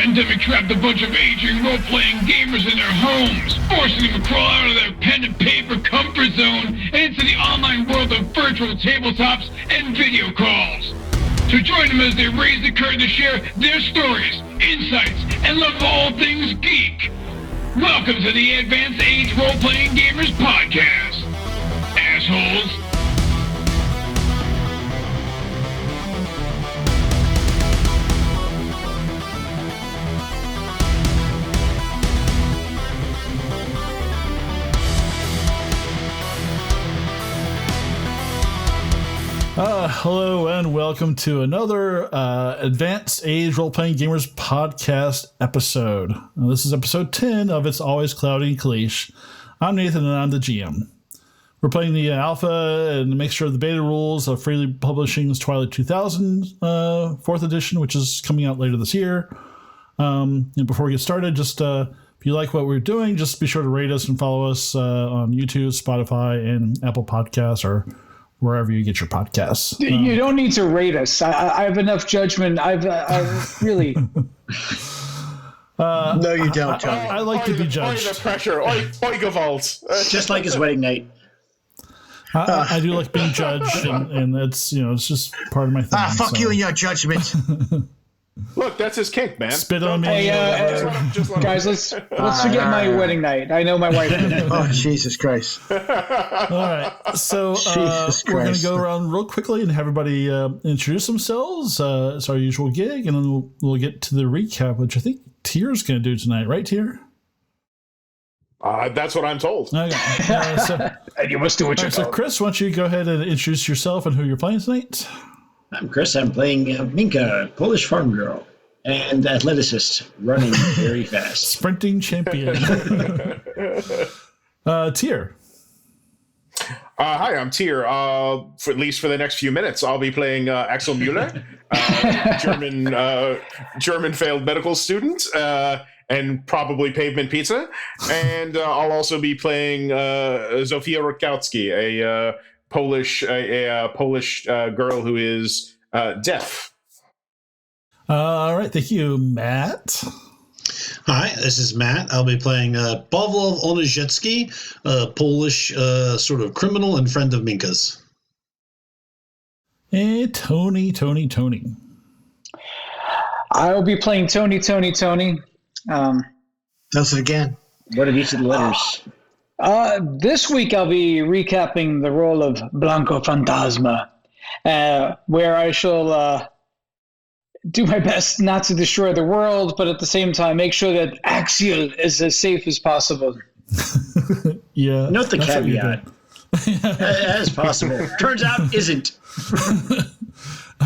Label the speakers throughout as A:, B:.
A: pandemic trapped a bunch of aging role-playing gamers in their homes, forcing them to crawl out of their pen and paper comfort zone and into the online world of virtual tabletops and video calls. So join them as they raise the curtain to share their stories, insights, and love of all things geek. Welcome to the Advanced Age Role-Playing Gamers Podcast, assholes.
B: Hello and welcome to another Advanced Age Role-Playing Gamers Podcast episode. This is episode 10 of It's Always Cloudy in Kalisz. I'm Nathan and I'm the GM. We're playing the alpha and a mixture of the beta rules of Freely Publishing's Twilight 2000 4th edition, which is coming out later this year. And before we get started, just if you like what we're doing, just be sure to rate us and follow us on YouTube, Spotify, and Apple Podcasts, or wherever you get your podcasts.
C: You don't need to rate us. I have enough judgment. I've really.
D: No, you don't, Tony.
B: I like to be judged.
E: The pressure. Oi, Gavalt.
D: Just like his wedding night.
B: I do like being judged, and that's, it's just part of my thing.
D: Fuck you and your judgment.
E: Look, that's his kink, man.
B: Spit on me.
C: Hey, guys, let's forget my wedding night. I know my wife.
D: Oh, Jesus Christ.
B: All right, so we're going to go around real quickly and have everybody introduce themselves. It's our usual gig, and then we'll get to the recap, which I think Tier's going to do tonight, right, Tier?
E: That's what I'm told.
B: Okay.
C: And you must do what you're
B: told. So, Chris, why don't you go ahead and introduce yourself and who you're playing tonight?
F: I'm Chris. I'm playing Minka, Polish farm girl, and athleticist, running very fast.
B: Sprinting champion. Tier.
E: Hi, I'm Tier. For at least for the next few minutes, I'll be playing Axel Müller, German failed medical student, and probably pavement pizza. And I'll also be playing Zofie Rutkowski, a Polish girl who is deaf.
B: All right, thank you, Matt.
G: Hi, this is Matt. I'll be playing Pavlov Oniszewski, a Polish sort of criminal and friend of Minka's.
B: And Tony.
C: I will be playing Tony.
D: Does it again.
F: What are each of the letters?
C: This week I'll be recapping the role of Blanco Fantasma, where I shall do my best not to destroy the world, but at the same time make sure that Axel is as safe as possible.
B: Yeah.
F: Note the caveat. As possible. Turns out isn't.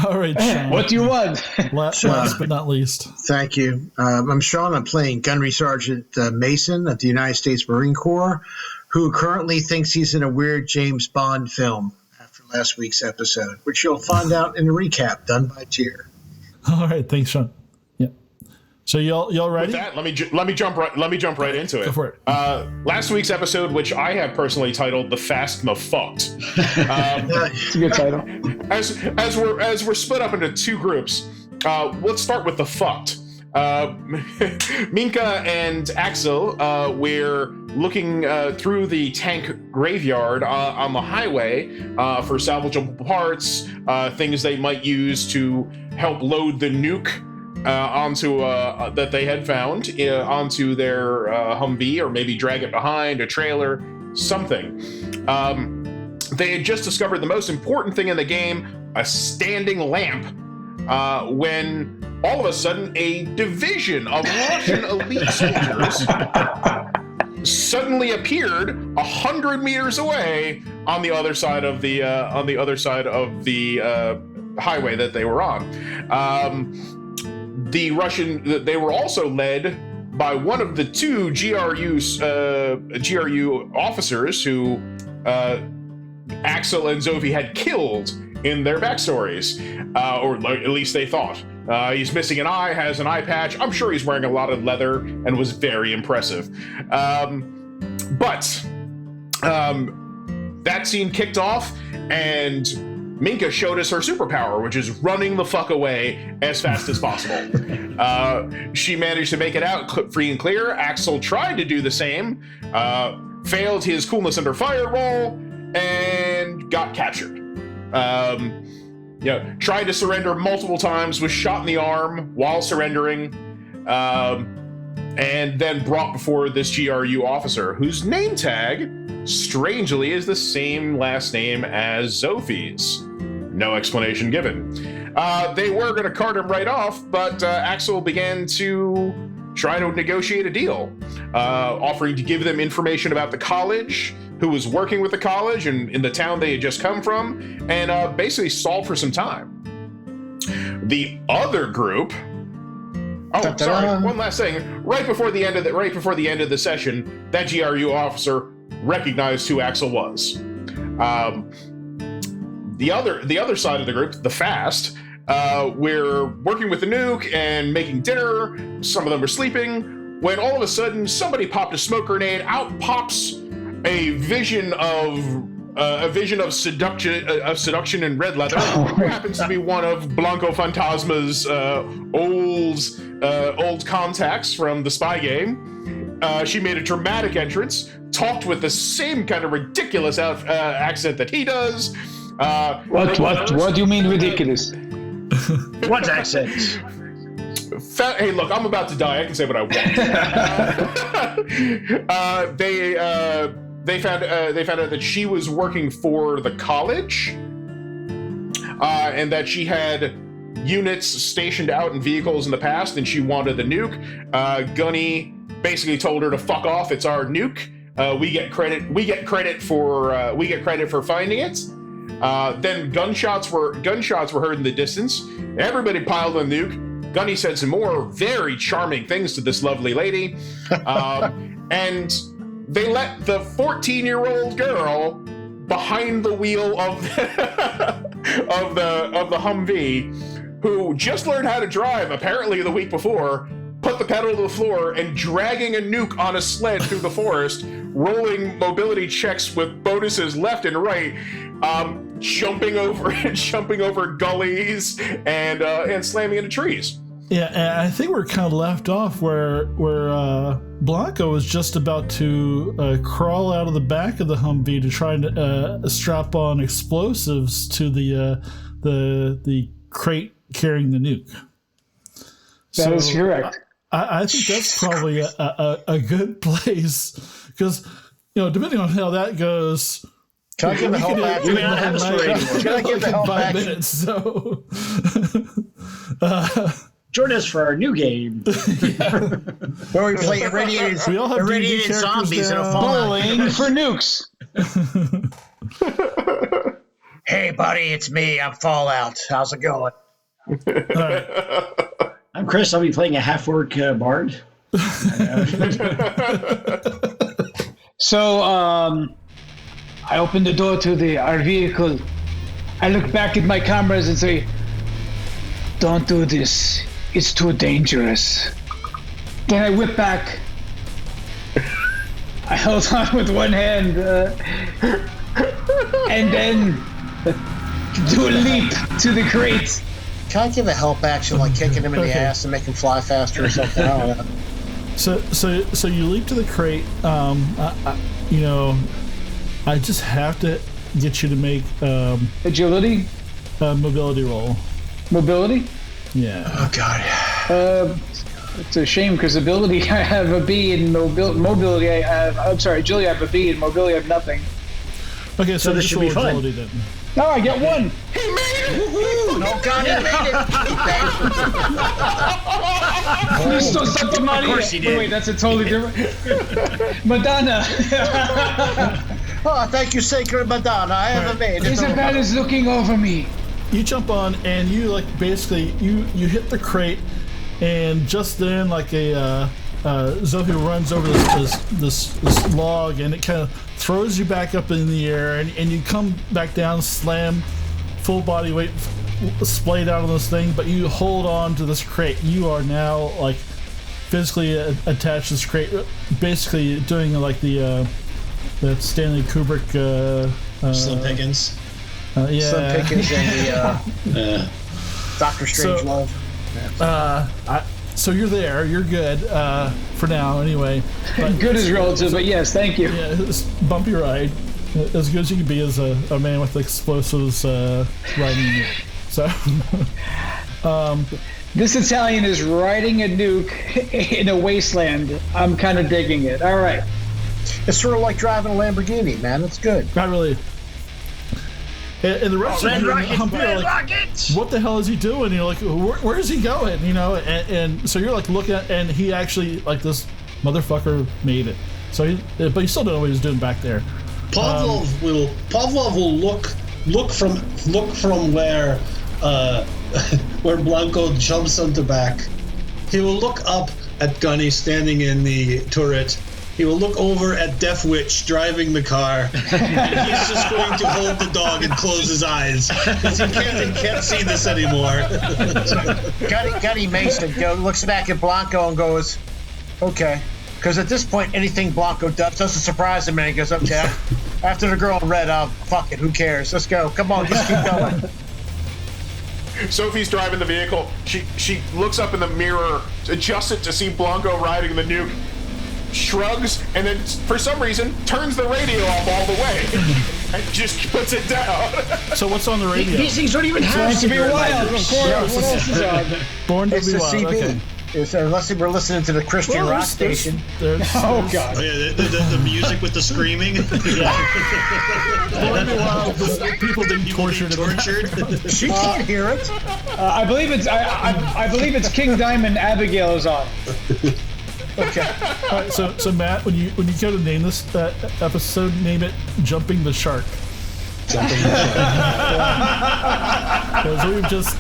B: All right, Sean.
C: What do you want?
B: Last but not least.
D: Thank you. I'm Sean. I'm playing Gunny Sgt Mason of the United States Marine Corps, who currently thinks he's in a weird James Bond film after last week's episode, which you'll find out in a recap done by Tier.
B: All right, thanks, Sean. Yeah. So y'all ready?
E: With that, let me jump right into it.
B: Go for it.
E: Last week's episode, which I have personally titled "The Phasma Fucked."
C: It's a good title.
E: As we're split up into two groups, let's start with the fucked. Minka and Axel, we're looking through the tank graveyard on the highway for salvageable parts, things they might use to help load the nuke onto that they had found onto their Humvee, or maybe drag it behind a trailer, something. They had just discovered the most important thing in the game, a standing lamp, when all of a sudden a division of Russian elite soldiers suddenly appeared 100 meters away on the other side of the highway that they were on. They were also led by one of the two GRU officers who Axel and Zofie had killed in their backstories, or at least they thought. He's missing an eye, has an eye patch. I'm sure he's wearing a lot of leather and was very impressive. But that scene kicked off, and Minka showed us her superpower, which is running the fuck away as fast as possible. She managed to make it out free and clear. Axel tried to do the same, failed his coolness under fire roll, and got captured. Tried to surrender multiple times, was shot in the arm while surrendering, and then brought before this GRU officer, whose name tag, strangely, is the same last name as Zofie's. No explanation given. They were going to cart him right off, but Axel began to try to negotiate a deal, offering to give them information about the college, who was working with the college and in the town they had just come from, and basically solve for some time. The other group. Oh, sorry. One last thing. Right before the end of the session, that GRU officer recognized who Axel was. The other side of the group, the Fast, we're working with the nuke and making dinner. Some of them are sleeping. When all of a sudden somebody popped a smoke grenade. Out pops a vision of seduction in red leather, who happens to be one of Blanco Fantasma's old contacts from the spy game. She made a dramatic entrance, talked with the same kind of ridiculous accent that he does.
C: What do you mean ridiculous?
F: What accent?
E: Hey, look, I'm about to die. I can say what I want. They found out that she was working for the college, and that she had units stationed out in vehicles in the past, and she wanted the nuke. Gunny basically told her to fuck off. It's our nuke. We get credit for finding it. Then gunshots were heard in the distance. Everybody piled on the nuke. Gunny said some more very charming things to this lovely lady, and they let the 14-year-old girl behind the wheel of the Humvee, who just learned how to drive apparently the week before, put the pedal to the floor and dragging a nuke on a sled through the forest, rolling mobility checks with bonuses left and right, jumping over gullies and slamming into trees.
B: Yeah, and I think we're kind of left off where Blanco was just about to crawl out of the back of the Humvee to try and strap on explosives to the crate carrying the nuke.
C: That is correct.
B: I think that's probably a good place, because depending on how that goes.
D: Can I give the help back? Can I give the help back?
B: 5 minutes, so.
F: Join us for our new game.
D: Where we play irradiated zombies in a
C: bowling for nukes.
D: Hey, buddy, it's me. I'm Fallout. How's it going?
B: All right.
F: I'm Chris. I'll be playing a half-orc bard.
C: So, I open the door to our vehicle. I look back at my comrades and say, "Don't do this. It's too dangerous." Then I whip back. I hold on with one hand, and then do a leap to the crate.
D: Can I give a help action, like kicking him in the ass and make him fly faster or something? I don't know.
B: So you leap to the crate. I just have to get you to make
C: agility,
B: mobility roll.
C: Mobility?
B: Yeah.
D: Oh God.
C: It's a shame because ability I have a B and mobility I have. I'm sorry, agility I have a B and mobility I have nothing.
B: Okay, so
F: this should be fun.
B: Agility then.
C: No, I get one.
D: He made it! Oh God, he made it!
C: You stole something money.
F: Of course he did.
C: Wait, that's a totally different. Madonna.
D: Oh, thank you, sacred Madonna. I haven't made it.
C: Isabella's looking over me.
B: You jump on and you basically you hit the crate, and just then Zofie runs over this log, and it kind of throws you back up in the air, and you come back down, slam full body weight splayed out on this thing, but you hold on to this crate. You are now physically attached to this crate, basically doing the Stanley Kubrick
G: Slim Pickens.
B: Yeah.
D: Slim Pickens and the Doctor Strangelove.
B: So you're there. You're good for now, anyway. But,
C: Good is relative, but yes, thank you.
B: yeah, it's a bumpy ride. As good as you can be as a man with explosives riding a nuke. So,
C: This Italian is riding a nuke in a wasteland. I'm kind of digging it. All right.
D: It's sort of like driving a Lamborghini, man. It's good.
B: not really. And the rest of you, like, what the hell is he doing? You're like, where is he going? You know, and so you're like looking at, and he actually, like, this motherfucker made it. So, but you still don't know what he's doing back there.
G: Pavlov will look from where where Blanco jumps on the back. He will look up at Gunny standing in the turret. He will look over at Deaf Witch driving the car. And he's just going to hold the dog and close his eyes because he can't see this anymore.
D: Gunny Mason looks back at Blanco and goes, okay. Because at this point, anything Blanco does doesn't surprise him, and he goes, okay. After the girl in red, fuck it, who cares? Let's go. Come on, just keep going.
E: Sophie's driving the vehicle. She looks up in the mirror, adjusts it to see Blanco riding the nuke, shrugs, and then for some reason turns the radio off all the way and just puts it down.
B: So what's on the radio?
F: These things don't even have
C: Supposed to be wild, of course. What else is on?
B: Born to
D: It's
B: be
D: the
B: wild.
D: CB.
B: Okay.
D: Unless we're listening to the Christian rock station.
C: Oh, God.
G: Oh, yeah, the music with the screaming.
B: Born to be wild. People being tortured.
D: She can't hear it.
C: I believe it's King Diamond Abigail is on.
D: Okay.
B: All right, so Matt, when you go to name this episode, name it "Jumping the Shark."
G: Jumping the shark.
B: Because we've just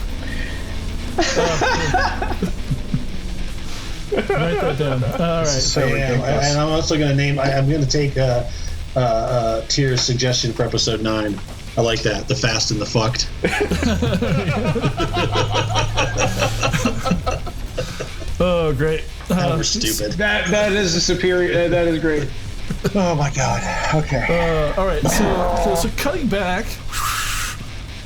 B: write that down. All right.
D: So
G: And I'm also going to name. I'm going to take Tier's suggestion for episode 9. I like that. The fast and the fucked.
B: Oh, great.
G: We're stupid.
C: That is a superior. That is great.
D: Oh my God. Okay.
B: All right. So cutting back.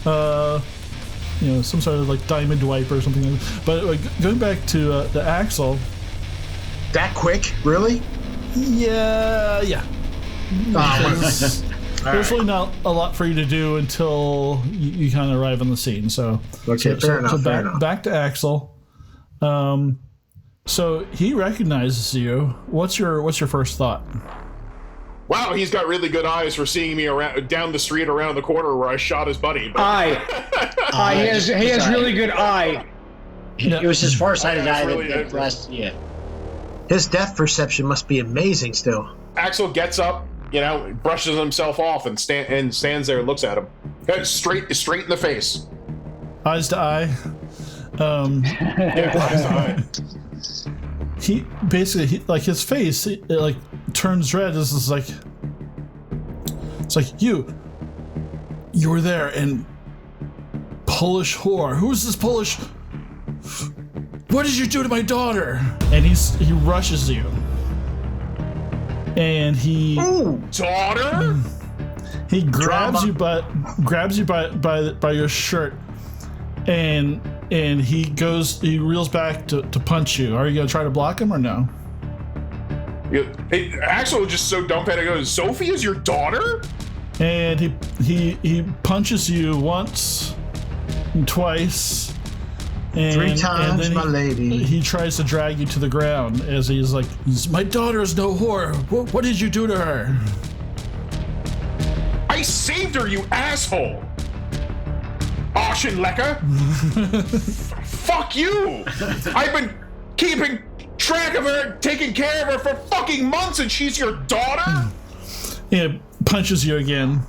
B: Some sort of like diamond wipe or something. But going back to the Axel.
D: That quick? Really?
B: Yeah.
D: Oh,
B: There's really not a lot for you to do until you kind of arrive on the scene. So,
D: fair enough.
B: Back to Axel. So he recognizes you. What's your first thought?
E: Wow, he's got really good eyes for seeing me around down the street around the corner where I shot his buddy. But...
C: Eye. He has really good eye.
F: It was his far-sighted eye
E: really
F: that last. Yeah.
D: His depth perception must be amazing still.
E: Axel gets up, brushes himself off and stands there and looks at him. Straight in the face.
B: Eyes to eye.
E: Yeah, eyes to eye.
B: He basically, like his face, it turns red. It's like you were there, and Polish whore. Who's this Polish? What did you do to my daughter? And he rushes you, and he
E: daughter.
B: He grabs you by your shirt, and he reels back to punch you. Are you gonna try to block him or no?
E: Hey, Axel just so dumbfounded. Goes, Zofie is your daughter?
B: And he punches you once, and twice, and
D: 3 times,
B: and then
D: my lady.
B: He tries to drag you to the ground as he's like, "My daughter is no whore. What did you do to her?"
E: I saved her, you asshole! Ashen Lecker! Fuck you! I've been keeping track of her, taking care of her for fucking months, and she's your daughter?
B: Yeah, punches you again.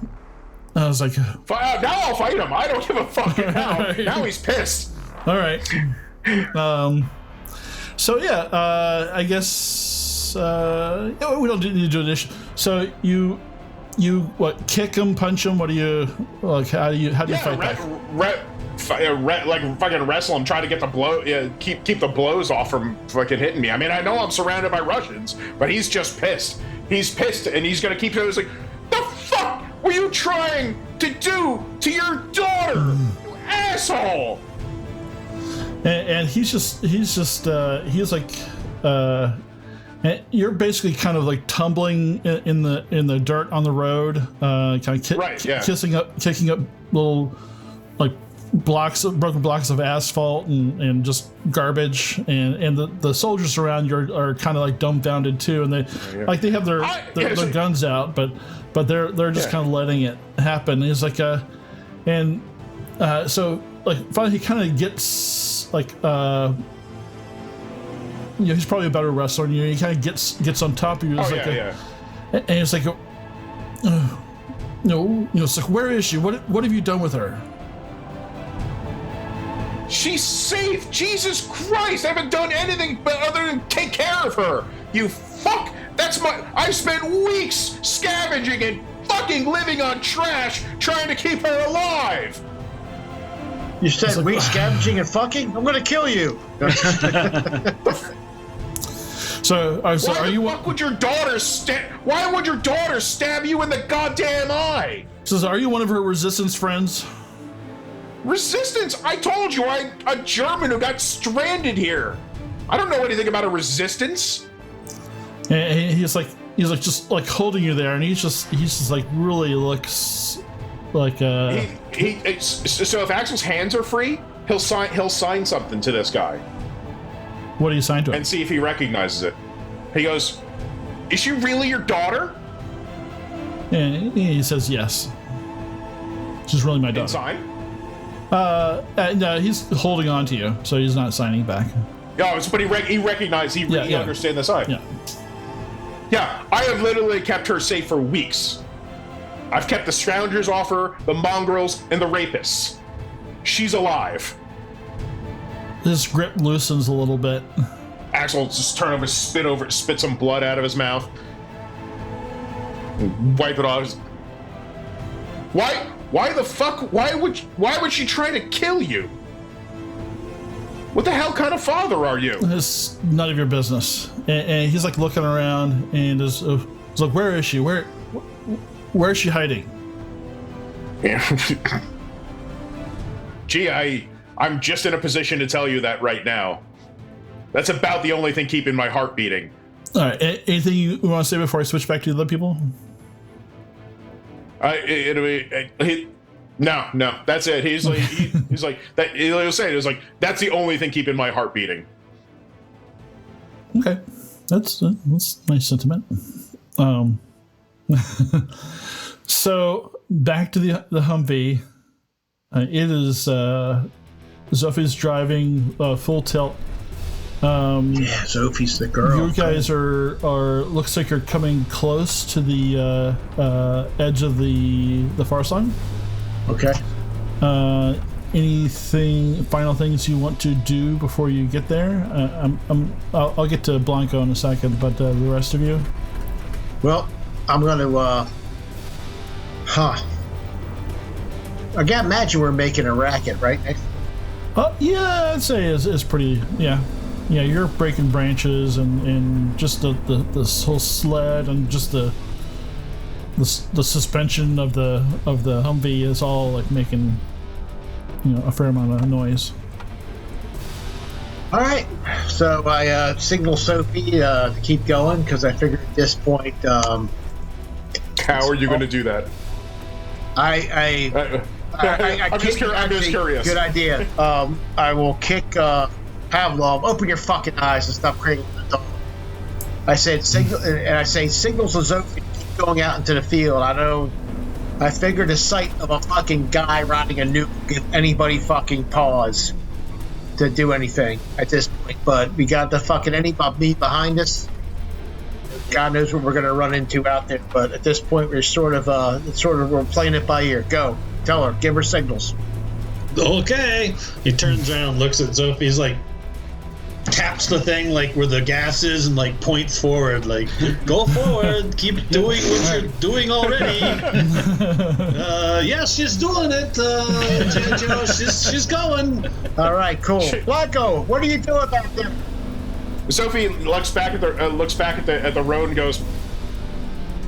B: I was like,
E: Now I'll fight him. I don't give a fuck now he's pissed.
B: all right. So yeah, I guess we don't need to do this. So you kick him, punch him? What do you like? How do you fight back?
E: Like fucking wrestle him, try to get the blow, keep the blows off from fucking hitting me. I mean, I know I'm surrounded by Russians, but he's just pissed. He's pissed, and he's gonna keep. It's like, the fuck were were you trying to do to your daughter, you asshole?
B: And he's like, and you're basically kind of like tumbling in the dirt on the road, kind of kicking up little like broken blocks of asphalt and just garbage, and the soldiers around you are kind of like dumbfounded too, and they have their guns out, but they're just kind of letting it happen. It's like so like finally he kind of gets like he's probably a better wrestler than you. He kind of gets on top of you. And it's like, it's like, where is she? What have you done with her?
E: She's safe. Jesus Christ! I haven't done anything but other than take care of her. You fuck. I spent weeks scavenging and fucking living on trash trying to keep her alive.
D: You said like, weeks scavenging and fucking? I'm gonna kill you.
B: So
E: why would your daughter stab you in the goddamn eye?
B: Says, are you one of her resistance friends?
E: Resistance? I told you, I'm a German who got stranded here. I don't know anything about a resistance.
B: And he's like just like holding you there, and he's just like really looks like
E: so if Axel's hands are free, he'll sign something to this guy.
B: What do you sign to him?
E: And see if he recognizes it. He goes, "Is she really your daughter?"
B: And he says, "Yes. She's really my daughter."
E: Sign?
B: No, he's holding on to you, so he's not signing back.
E: Yeah, but he recognized, he understands the sign. Yeah, I have literally kept her safe for weeks. I've kept the scoundrels off her, the mongrels, and the rapists. She's alive.
B: His grip loosens a little bit.
E: Axel just turn over, spit some blood out of his mouth. Wipe it off. Why the fuck? Why would she try to kill you? What the hell kind of father are you?
B: It's none of your business. And he's like looking around and is like, where is she? Where is she hiding?
E: Gee, I'm just in a position to tell you that right now. That's about the only thing keeping my heart beating.
B: All right. Anything you want to say before I switch back to the other people?
E: No, that's it. He's like that. He'll say it. It's like that's the only thing keeping my heart beating.
B: Okay, that's nice sentiment. So back to the Humvee. It is Zofie's driving full tilt.
D: Zofie's the girl.
B: You guys are looks like you're coming close to the edge of the far side.
D: Okay.
B: Anything final things you want to do before you get there? I'll get to Blanco in a second, but the rest of you.
D: Well, I'm gonna. I can't imagine we're making a racket, right?
B: Yeah, I'd say it's pretty. Yeah, you're breaking branches and just the whole sled and just the suspension of the Humvee is all like making a fair amount of noise.
D: All right, so I signal Zofie to keep going because I figured at this point.
E: How are you going to do that? I'm just curious.
D: Good idea. I will kick Pavlov. Open your fucking eyes and stop cradling the dog. I said signal, and I say signals to Zofie to keep going out into the field. I figured the sight of a fucking guy riding a nuke will give anybody fucking pause to do anything at this point. But we got the fucking me behind us. God knows what we're gonna run into out there. But at this point, we're we're playing it by ear. Go, tell her, give her signals.
G: Okay. He turns around, looks at Zofie. He's like, taps the thing like where the gas is and like points forward, like go forward, keep doing what you're doing already. Yes, she's doing it. She's going.
D: All right, cool. Blanco, what are you doing back there?
E: Zofie looks back at the road and goes,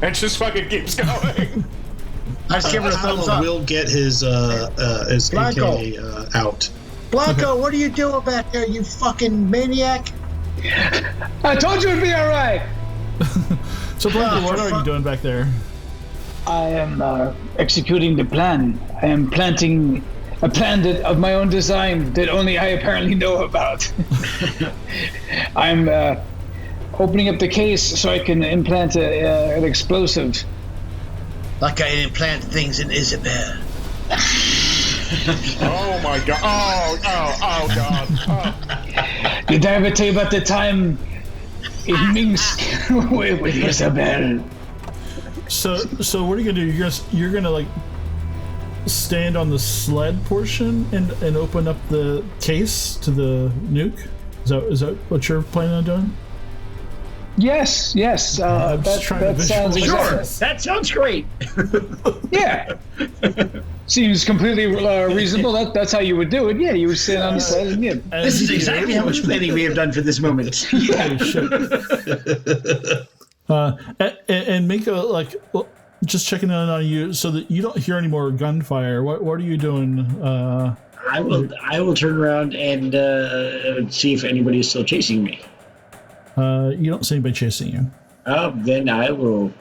E: and just fucking keeps going.
D: I just give her a thumbs up.
G: Will get his
D: Blanco.
G: AK out.
D: Blanco, what are you doing back there, you fucking maniac?
C: I told you it'd be all right.
B: So, Blanco, what are you doing back there?
C: I am executing the plan. I am planting a plan of my own design that only I apparently know about. I'm opening up the case so I can implant an explosive.
D: Like I implant things in Isabel.
E: Oh my god! Oh god! Oh.
C: Did I ever tell you about the time in Minsk with Isabel?
B: So what are you gonna do? You're gonna like stand on the sled portion and open up the case to the nuke? Is that what you're planning on doing?
C: Yes. That sounds
F: Sure,
C: exactly.
F: that sounds great.
C: Yeah. Seems completely reasonable. That's how you would do it. Yeah, you would stand on the sled and yeah.
F: This is exactly how much planning we have done for this moment.
B: Holy shit. And Minka, like, well, just checking in on you so that you don't hear any more gunfire. What are you doing?
F: I will turn around and see if anybody is still chasing me.
B: You don't see anybody chasing you.
F: Then I will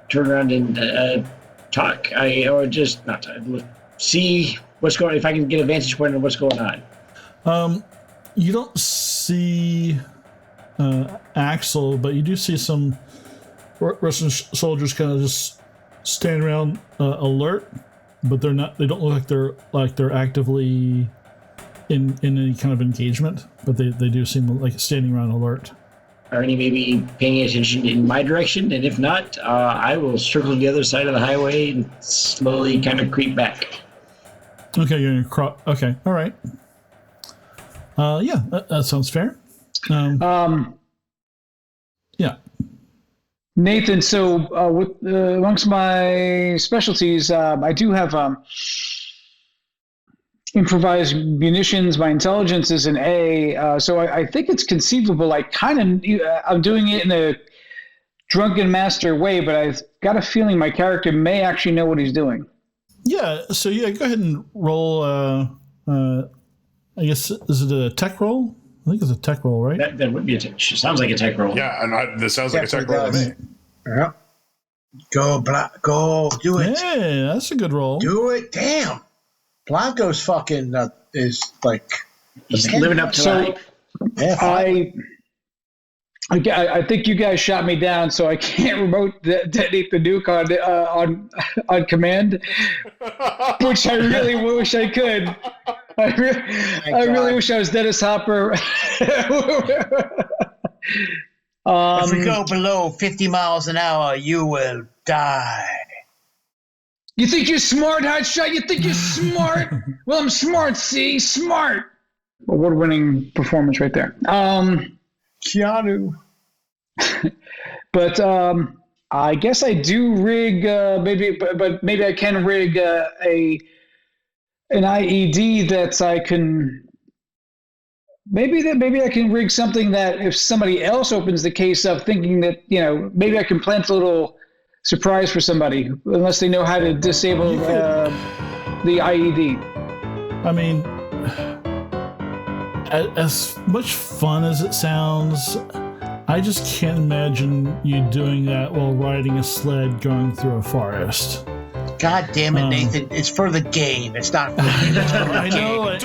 F: turn around and talk. Or just not talk. See what's going on. If I can get a vantage point on what's going on.
B: You don't see Axel, but you do see some Russian soldiers kind of just stand around alert, but they're not. They don't look like they're actively in any kind of engagement, but they do seem like standing around alert.
F: Are any maybe paying attention in my direction? And if not, I will circle the other side of the highway and slowly kind of creep back.
B: Okay, you're gonna cross. Okay, all right. Yeah, that sounds fair. Yeah.
C: Nathan, so with amongst my specialties, I do have improvised munitions. My intelligence is an A, so I think it's conceivable. I'm doing it in a drunken master way, but I've got a feeling my character may actually know what he's doing.
B: Yeah. So yeah, go ahead and roll. I guess is it a tech roll? I think it's a tech roll, right?
F: That would be a tech. Sounds like a tech roll.
E: Yeah, and this sounds like a tech roll to me.
D: Yeah. Go, go, do it.
B: Yeah, that's a good roll.
D: Do it. Damn. Blanco's fucking is like
F: He's living up to life.
D: Yeah,
C: I think you guys shot me down, so I can't remote detonate the nuke on command, which I really wish I could. I really wish I was Dennis Hopper.
D: If we go below 50 miles an hour, you will die.
C: You think you're smart, hotshot? You think you're smart? Well, I'm smart, see? Smart. Award-winning performance right there.
D: Keanu.
C: But I guess I do rig, but maybe I can rig an IED that I can... Maybe I can rig something that if somebody else opens the case up thinking that, maybe I can plant a little surprise for somebody, unless they know how to disable the IED.
B: I mean, as much fun as it sounds, I just can't imagine you doing that while riding a sled going through a forest.
D: God damn it, Nathan. It's for the game. It's not for you.
B: I know.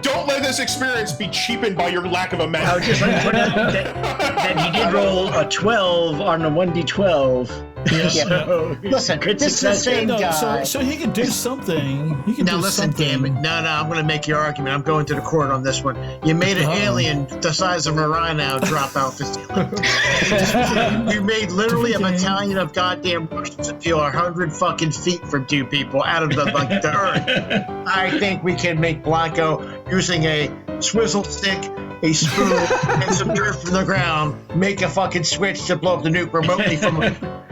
E: Don't let this experience be cheapened by your lack of imagination.
F: I would just like to point out that he did roll a 12 on a 1d12. So,
D: listen, this is the same guy.
B: So he could do something. He could
D: now
B: do
D: listen,
B: something.
D: damn it. No, I'm going to make your argument. I'm going to the court on this one. You made an alien the size of a rhino drop out the ceiling. You made literally a battalion of goddamn Russians appeal 100 fucking feet from two people out of the earth. I think we can make Blanco using a swizzle stick, a spoon, and some dirt from the ground, make a fucking switch to blow up the nuke remotely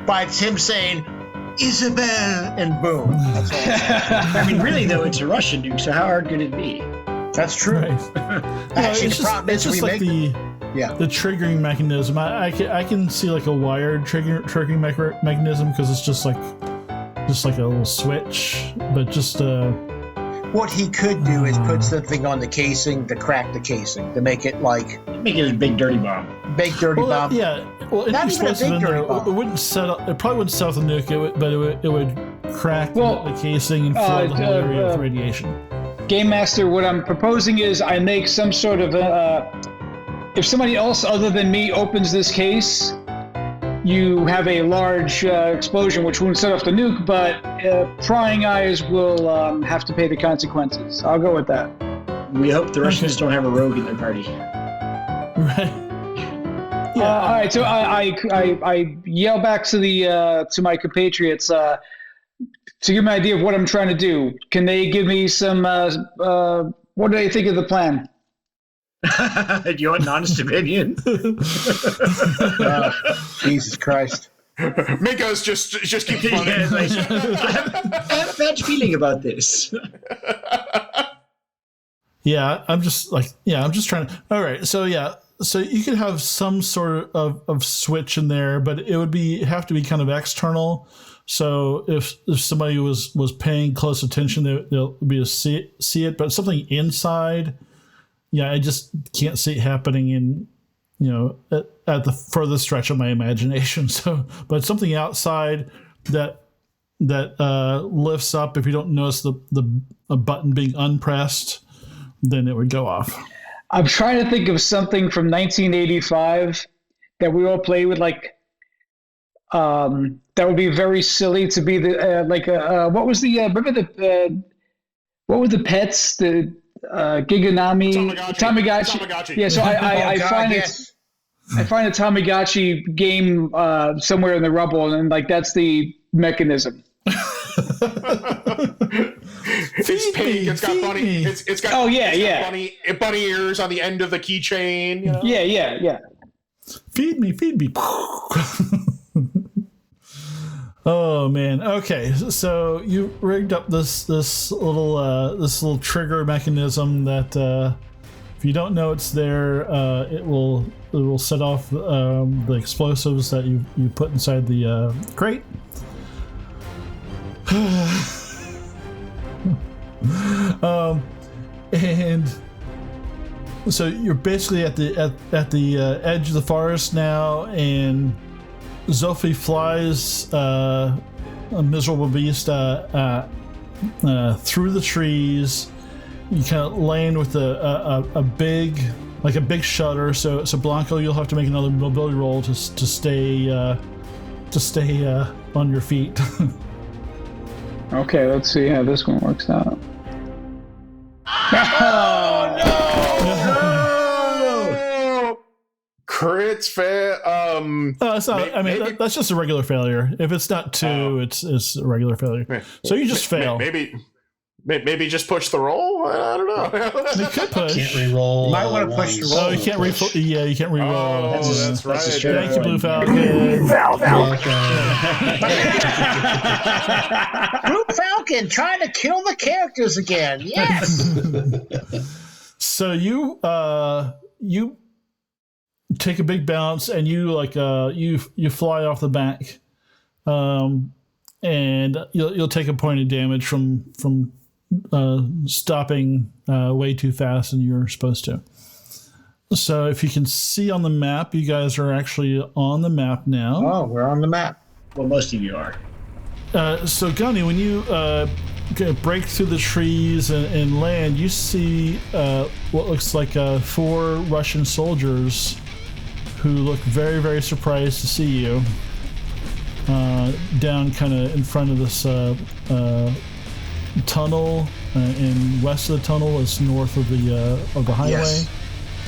D: by him saying, Isabel, and boom. That's all.
F: I mean, really, though, it's a Russian nuke, so how hard could it be?
D: That's true.
B: Right.
D: Actually,
B: it's
D: the problem is
B: just
D: we
B: like
D: make...
B: the triggering mechanism. I can see like a wired triggering mechanism because it's just like just like a little switch, but just
D: What he could do is put something on the casing to crack the casing to make it like
F: Make it a big dirty bomb.
D: big dirty bomb.
B: Yeah, well,
D: Not
B: any
D: even a
B: explosive
D: big
B: in there,
D: dirty bomb.
B: it wouldn't set up. It probably wouldn't set off the nuke. It would crack
C: Well,
B: the casing and fill the whole area with radiation.
C: Game Master, what I'm proposing is I make some sort of if somebody else other than me opens this case, you have a large explosion which won't set off the nuke, but prying eyes will have to pay the consequences. I'll go with that.
F: We hope the Russians don't have a rogue in their party.
B: Right.
C: All right, so I yell back to the to my compatriots to give them an idea of what I'm trying to do. Can they give me some? What do they think of the plan?
F: Do you want an honest opinion?
D: Jesus Christ.
E: Minka's just keeps running.
F: Yeah, like, I have a bad feeling about this.
B: Yeah, I'm just trying to. All right, so you could have some sort of switch in there, but it would have to be kind of external. So if somebody was paying close attention, they'll be able to see it. But something inside, yeah, I just can't see it happening in, at the furthest stretch of my imagination. So, but something outside that lifts up. If you don't notice a button being unpressed, then it would go off.
C: I'm trying to think of something from 1985 that we all play with, like that would be very silly to be the what was the remember the what were the pets, the Giganami Tamagotchi. Yeah, so I find a Tamagotchi game somewhere in the rubble, and like that's the mechanism.
E: It's pink. It's got bunny. It's got.
C: Oh yeah.
E: Bunny ears on the end of the keychain.
C: Yeah.
B: Feed me. Oh man. Okay, so you rigged up this little trigger mechanism that if you don't know it's there, it will set off the explosives that you put inside the crate. And so you're basically at the edge of the forest now, and Zofie flies a miserable beast through the trees. You kind of land with a big shutter. So Blanco, you'll have to make another mobility roll to stay on your feet.
C: Okay, let's see how this one works out.
E: Oh no! Crits fail.
B: It's not. That's just a regular failure. If it's not 2, it's a regular failure. So you just fail.
E: Maybe just push the roll. I don't know.
B: You could push.
G: Can't re-roll.
D: You might want to push the roll.
B: Oh, you can't re-roll. Yeah, you can't re-roll.
E: Oh, that's right.
B: Thank you, Blue Falcon.
D: Blue Falcon trying to kill the characters again. Yes.
B: So you take a big bounce and you you fly off the back, and you'll take a point of damage from stopping way too fast than you're supposed to. So if you can see on the map, you guys are actually on the map now.
D: Oh, we're on the map.
F: Well, most of you are.
B: So Gunny, when you break through the trees and land, you see what looks like 4 Russian soldiers who look very, very surprised to see you down kind of in front of this tunnel, and west of the tunnel is north of the highway.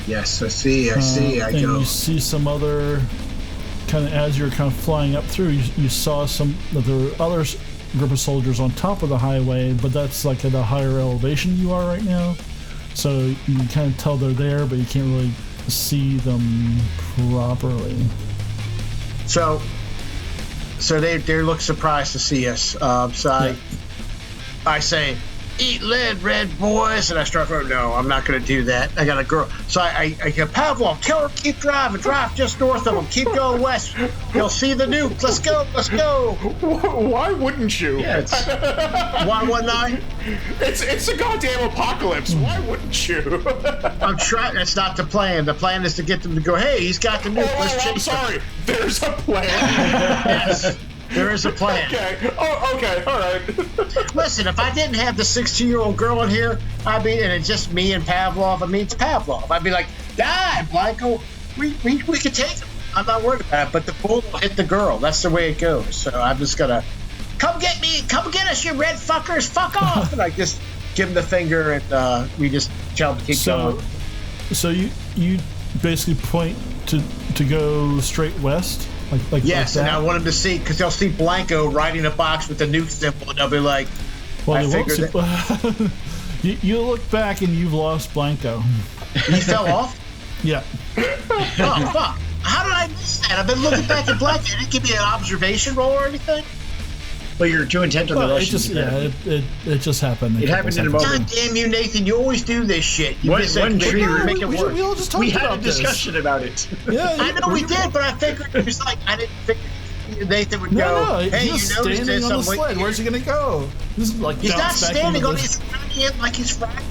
D: Yes, I see. I
B: and
D: go.
B: you see some other kind of, as you're kind of flying up through, you saw that there were other group of soldiers on top of the highway, but that's like at a higher elevation you are right now. So you can kind of tell they're there, but you can't really see them properly.
D: So they look surprised to see us. I say, eat lead, red boys. And I start going, no, I'm not going to do that. I got a girl. So I go, Pavlov, tell her keep driving. Drive just north of them. Keep going west. You'll see the nuke. Let's go. Let's go.
E: Why wouldn't you?
D: Yeah, it's 119.
E: It's a goddamn apocalypse. Why wouldn't you?
D: I'm trying. That's not the plan. The plan is to get them to go, hey, he's got the nuke. Let's
E: I'm
D: chase
E: sorry.
D: him.
E: There's a plan.
D: Yes. There is a plan.
E: Okay. Oh, okay. All right.
D: Listen, if I didn't have the 16-year-old girl in here, and it's just me and Pavlov. I mean, it's Pavlov. I'd be like, die, Blanco. We could take him. I'm not worried about it. But the bullet will hit the girl. That's the way it goes. So I'm just gonna come get me. Come get us, you red fuckers. Fuck off. And I just give him the finger, and we just tell him to keep going.
B: So you basically point to go straight west. Like
D: yes,
B: like
D: and I want them to see, because they'll see Blanco riding a box with the nuke symbol, and they'll be like,
B: well,
D: I
B: they won't
D: figured that.
B: you look back and you've lost Blanco.
D: He fell off?
B: Yeah.
D: Oh, fuck. How did I miss that? I've been looking back at Blanco. It didn't give me an observation roll or anything?
F: Well, you're too intent on the Russians.
B: It just happened.
F: It happened in a moment.
D: God damn you, Nathan. You always do this shit. You
F: One
D: miss it.
F: tree
D: You
F: root.
D: make it worse.
B: We all just talked
F: We had
B: about
F: a discussion about it.
B: Yeah,
D: I know we did, but I figured it was like, I didn't figure Nathan would go,
B: No,
D: hey,
B: he's
D: you noticed
B: standing
D: this?
B: on the
D: I'm
B: sled.
D: waiting.
B: Where's he gonna go? This is like
D: He's not
B: bounce back
D: standing
B: into
D: on
B: this-
D: his running like he's riding.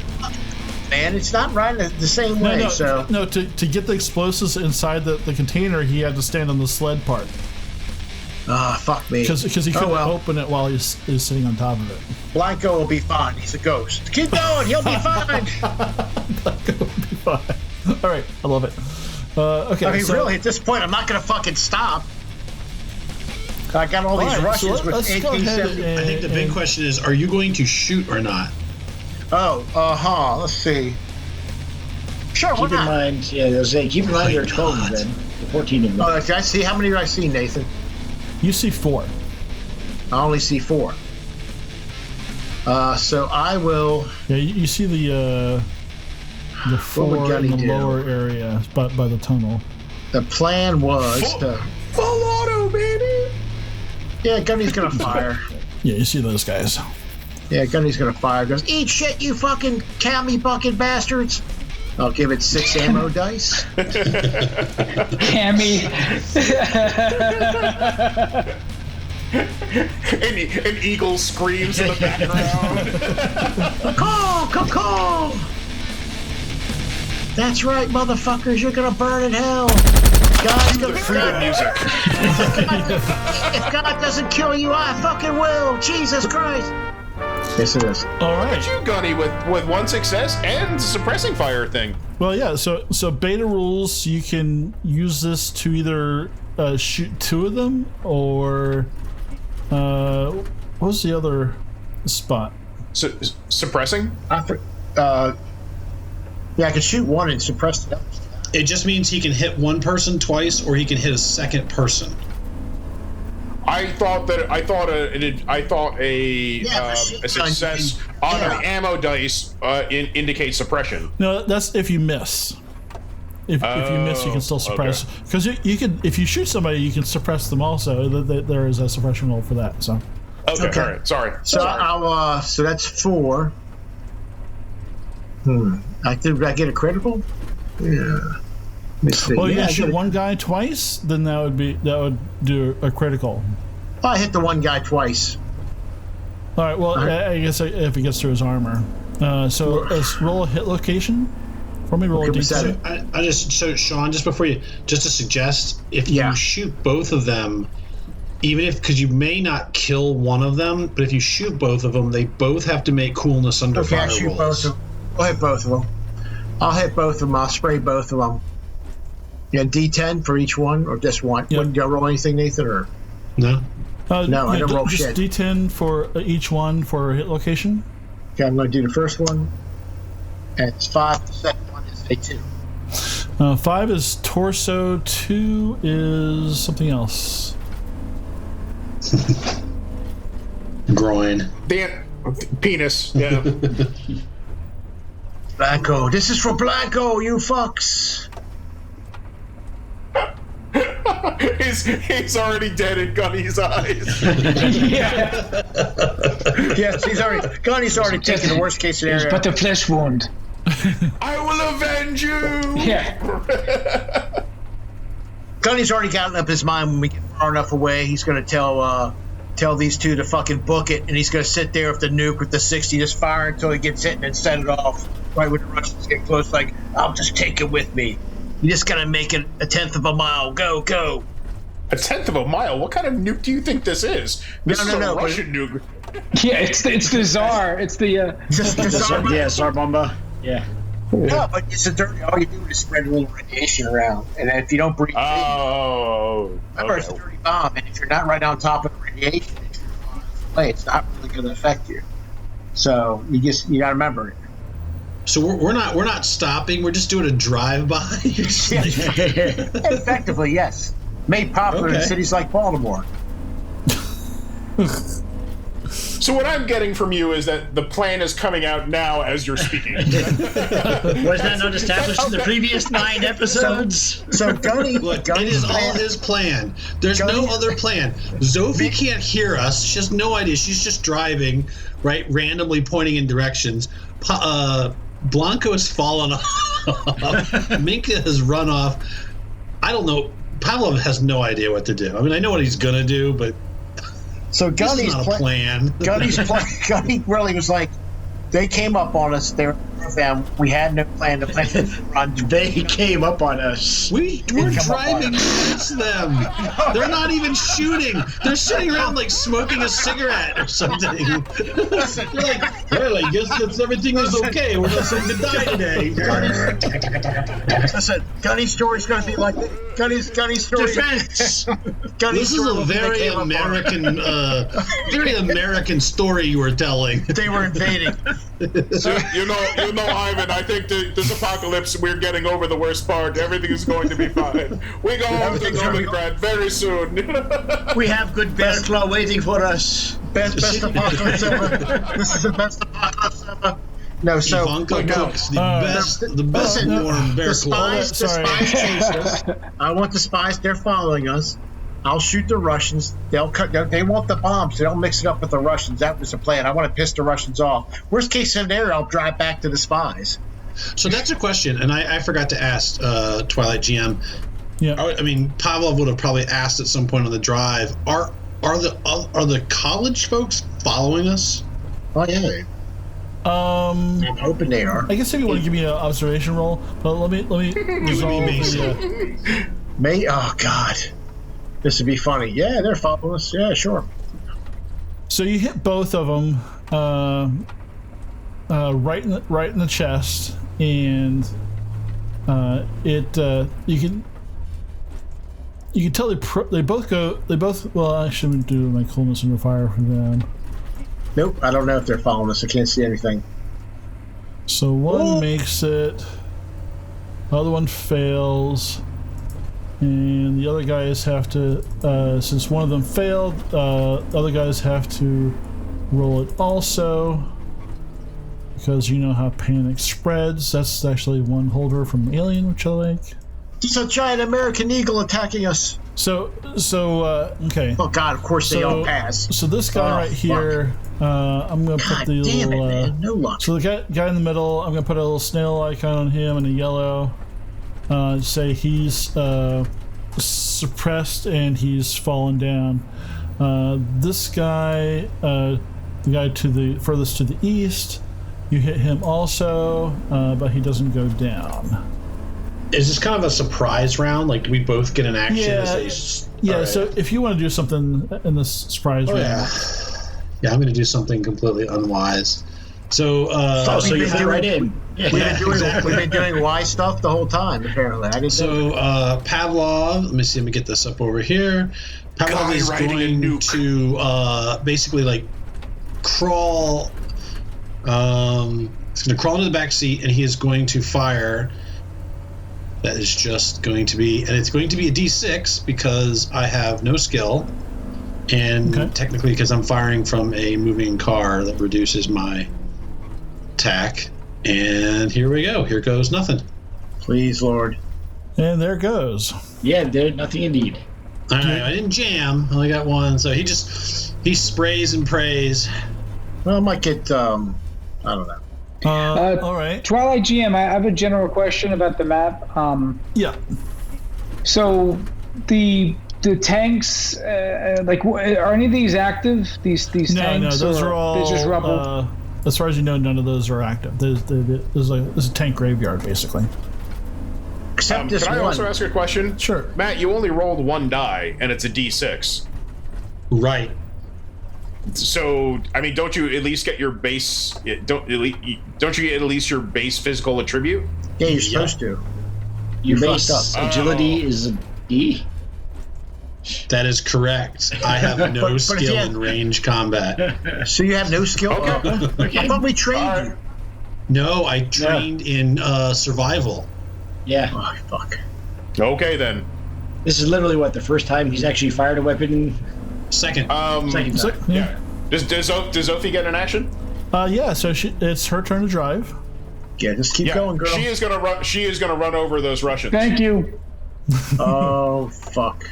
D: Man, it's not riding the same way.
B: No, to get the explosives inside the container, he had to stand on the sled part.
D: Ah, fuck me.
B: Because he couldn't open it while he's sitting on top of it.
D: Blanco will be fine. He's a ghost. Keep going. He'll be fine.
B: Blanco will be fine. All right, I love it. Okay,
D: I mean,
B: so,
D: really, at this point, I'm not going to fucking stop. I got all these
B: right,
D: rushes
B: so
D: with
B: let's go ahead
D: 1870.
G: I think the big question is, are you going to shoot or not?
D: Oh, let's see. Sure, why
F: Keep in
D: not?
F: mind, they'll say, keep in mind there are 12 of them, 14 of them.
D: Oh, okay, I see. How many do I see, Nathan?
B: You see 4.
D: I only see 4. So I will.
B: Yeah, you see the 4
D: Gunny
B: in the
D: do?
B: lower area by the tunnel.
D: The plan was to.
E: Full auto, baby.
D: Yeah, Gunny's gonna fire.
B: Yeah, you see those guys.
D: Yeah, Gunny's gonna fire. Goes, eat shit, you fucking cammy bucket bastards. I'll give it 6 ammo dice.
C: Cammy.
E: An eagle screams in the background.
D: Caw. That's right, motherfuckers. You're gonna burn in hell. God's gonna
E: Freedom music.
D: If God doesn't kill you, I fucking will. Jesus Christ. Yes, it is.
B: All right.
E: Look at you, Gunny, with 1 success and suppressing fire thing.
B: Well, yeah. So beta rules. You can use this to either shoot 2 of them, or what was the other spot?
E: Suppressing?
D: Yeah, I can shoot 1 and suppress the others.
G: It just means he can hit one person twice, or he can hit a second person.
E: I thought a success on an ammo dice indicates suppression.
B: No, that's if you miss. If you miss, you can still suppress. Because you can, if you shoot somebody, you can suppress them also. There is a suppression roll for that. So.
E: Okay. All right. Sorry.
D: So I'll. So that's 4. I get a critical. Yeah. Let me see.
B: Well, you
D: I
B: shoot
D: get
B: 1 guy twice, then that would do a critical.
D: I hit the 1 guy twice.
B: All right. Well, I guess if he gets through his armor. So let's roll a hit location for me. Roll a d10.
G: So Sean, just before you, just to suggest, if you shoot both of them, because you may not kill one of them, but if you shoot both of them, they both have to make coolness under fire
D: I'll shoot
G: rolls.
D: both of them. I'll hit both of them. I'll spray both of them. Yeah, D10 for each one, or just one?
B: Yep.
D: Do I roll anything, Nathan, or?
G: No.
D: No, I don't roll
B: just
D: shit.
B: D10 for each one for hit location.
D: Okay, I'm going to do the first one. And it's 5. The second one is a 2.
B: 5 is torso. 2 is something else.
G: Groin.
E: Penis. Yeah.
D: Blanco. This is for Blanco, you fucks.
E: He's already dead in Gunny's eyes.
C: Yeah.
D: Yes, Gunny's already taken the worst case scenario.
C: But a flesh wound.
E: I will avenge you.
C: Yeah.
D: Gunny's already gotten up his mind when we get far enough away. He's going to tell these two to fucking book it, and he's going to sit there with the nuke with the 60, just fire until he gets hit and then set it off right when the Russians get close. Like, I'll just take it with me. You just got to make it a 1/10 of a mile. Go, go.
E: A 1/10 of a mile? What kind of nuke do you think this is? This is a Russian nuke.
C: Yeah, it's the Tsar. It's the
F: Tsar Bomba. Yeah.
D: No, but it's a dirty. All you do is spread a little radiation around, and if you don't breathe, remember it's a dirty bomb, and if you're not right on top of the radiation, it's not really going to affect you. So you got to remember it.
G: So we're not stopping. We're just doing a drive-by.
D: Effectively, yes. Made popular in cities like Baltimore.
E: So what I'm getting from you is that the plan is coming out now as you're speaking.
F: Was that not established in the previous 9 episodes?
D: So Gunny,
G: Look, it is all his plan. There's no other plan. Zofie can't hear us. She has no idea. She's just driving, right, randomly pointing in directions. Blanco has fallen off. Minka has run off. I don't know. Pavlov has no idea what to do. I mean, I know what he's going to do, but
D: so Gunny's
G: not a plan.
D: Gunny really was like, they came up on us. They were them. We had no plan to run.
F: They came up on us.
G: We're driving past them. They're not even shooting. They're sitting around like smoking a cigarette or something. They're like, well, I guess everything is okay. We're not saying to die today.
D: Listen, Gunny's story's going to be like Gunny's story.
F: Defense.
G: This is a very American story you were telling.
D: They were invading.
E: You know, Ivan, I think this apocalypse, we're getting over the worst part. Everything is going to be fine. We go home to Novigrad very soon.
F: We have good bear claw waiting for us.
D: Best apocalypse ever. This is the best apocalypse ever. No, so
G: Ivanka cooks the best warm bear claw.
D: The spies chase us. I want the spies. They're following us. I'll shoot the Russians. They'll cut. They want the bombs. They'll mix it up with the Russians. That was the plan. I want to piss the Russians off. Worst case scenario, I'll drive back to the spies.
G: So that's a question, and I forgot to ask Twilight GM.
B: Yeah.
G: I mean, Pavlov would have probably asked at some point on the drive. Are the college folks following us?
D: Oh yeah. I'm hoping they are.
B: I guess if you want to give me an observation roll, but let me resolve the.
D: Oh God. This would be funny. Yeah, they're following us. Yeah, sure.
B: So you hit both of them right in the chest, and you can tell they both go. Well, I shouldn't do my coolness under fire for them.
D: Nope, I don't know if they're following us. I can't see anything.
B: So one makes it, the other one fails. And the other guys have to, since one of them failed, the other guys have to roll it also. Because you know how panic spreads. That's actually one holder from Alien, which I like.
D: It's a giant American eagle attacking us.
B: So okay.
D: Oh God, of course they all pass.
B: So this guy right here, I'm going to put the little...
D: No luck.
B: So the guy in the middle, I'm going to put a little snail icon on him and a yellow. Say he's suppressed and he's fallen down. This guy, the guy to the furthest to the east, you hit him also, but he doesn't go down.
G: Is this kind of a surprise round? Like, do we both get an action?
B: Yeah. Right. So if you want to do something in this surprise round,
G: yeah, I'm going to do something completely unwise. So,
F: so you fit right in.
D: We've been doing wise stuff the whole time, apparently.
G: Pavlov, let me see, let me get this up over here. Pavlov is going to basically like crawl. He's going to crawl into the back seat, and he is going to fire. That is just going to be, and it's going to be a D6 because I have no skill, and technically because I'm firing from a moving car that reduces my attack. And here we go. Here goes nothing.
D: Please, Lord.
B: And there goes.
F: Yeah, there's nothing indeed.
G: All right, I didn't jam. I only got one, so he sprays and prays.
D: Well, I might get, I don't know.
B: All right.
C: Twilight GM, I have a general question about the map.
B: Yeah.
C: So the tanks, are any of these active? These tanks?
B: No, those are all.
C: They're just rubble.
B: As far as you know, none of those are active. There's a tank graveyard, basically.
D: Except this
E: can I
D: one.
E: also ask you a question?
B: Sure.
E: Matt, you only rolled one die, and it's a D6.
G: Right.
E: So, I mean, don't you at least get your base? Don't you get at least your base physical attribute?
D: Yeah, you're supposed to.
F: Your
D: You
F: base
D: fucked up.
F: agility is a D.
G: That is correct. I have no
D: But if
G: skill
D: you-
G: in range combat.
D: So you have no skill?
E: Okay.
D: I thought we trained you.
G: No, I trained in survival.
F: Yeah.
D: Oh, fuck.
E: Okay, then.
F: This is literally the first time he's actually fired a weapon.
G: Second.
F: Second time.
E: Yeah. Does Zofie get an action?
B: Yeah. So it's her turn to drive.
D: Yeah, just keep
E: Yeah.
D: going, girl.
E: She is gonna run. She is gonna run over those Russians.
C: Thank you.
D: Oh, fuck.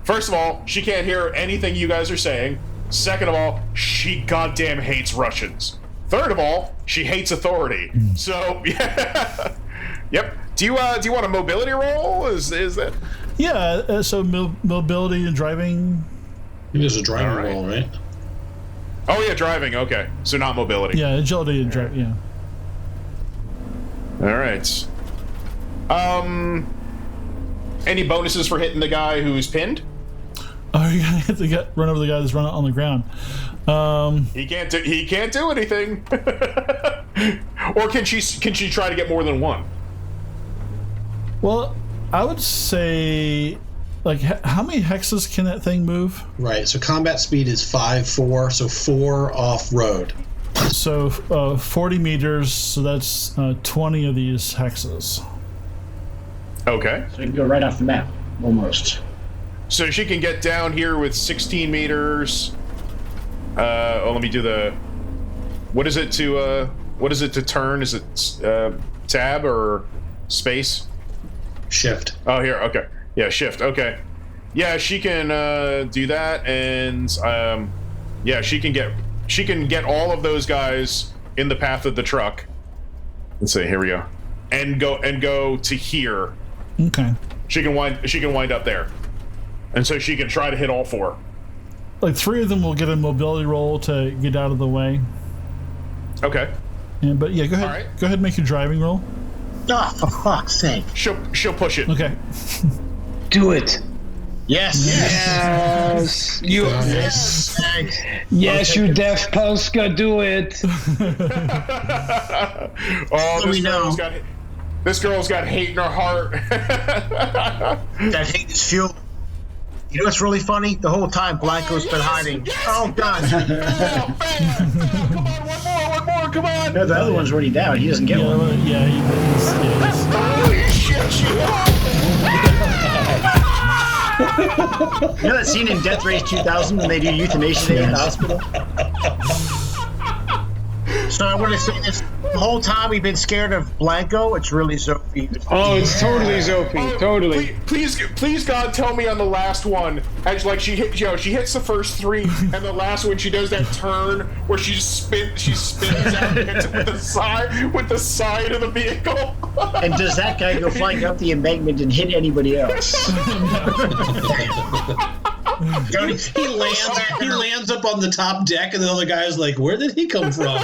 E: First of all, she can't hear anything you guys are saying. Second of all, she goddamn hates Russians. Third of all, she hates authority. So, yeah. Yep. Do you want a mobility roll? Is that?
B: Yeah. So mobility and driving.
G: I think there's a driving
E: All right.
G: roll, right?
E: Oh yeah, driving. Okay, so not mobility.
B: Yeah, agility and driving. Yeah.
E: All right. Any bonuses for hitting the guy who's pinned?
B: Oh, you're gonna have to run over the guy that's running on the ground.
E: He can't do anything. Or can she try to get more than one?
B: Well, I would say, like, how many hexes can that thing move?
G: Right. So combat speed is 5-4, so 4 off road.
B: So 40 meters. So that's 20 of these hexes.
E: Okay.
F: So you can go right off the map, almost.
E: So she can get down here with 16 meters. Let me do the. What is it to turn? Is it tab or space?
G: Shift.
E: Oh, here. Okay. Yeah, shift. Okay. Yeah, she can do that, and yeah, she can get all of those guys in the path of the truck. Let's see. Here we go. And go to here.
B: Okay.
E: She can wind up there, and so she can try to hit all 4.
B: Like 3 of them will get a mobility roll to get out of the way.
E: Okay.
B: Yeah, but yeah, go ahead.
E: All right.
B: Go ahead and make your driving roll.
D: Oh, for fuck's sake.
E: She'll push it.
B: Okay.
C: Do it.
D: Yes.
C: Yes. You.
D: Yes. Thanks.
C: Yes, you deaf Polska. Do it.
E: Oh,
D: we know.
E: This girl's got hate in her heart.
D: That hate is fuel. You know what's really funny? The whole time Blanco's been hiding.
E: Yes.
D: Oh, God.
E: Bam, bam. Come on, one more, come on.
F: No, the other one's already down. He doesn't get one.
B: Yeah.
E: Holy shit, you
F: You know that scene in Death Race 2000 when they do euthanasia day in the hospital?
D: So I want to say this. The whole time we've been scared of Blanco, it's really Zofie.
C: Oh, it's totally Zofie. Totally.
E: Please, God, tell me on the last one, as like she hits the first 3, and the last one she does that turn where she spins out and hits it with the side of the vehicle.
F: And does that guy go flying up the embankment and hit anybody else?
G: He lands up on the top deck, and the other guy's like, "Where did he come from?"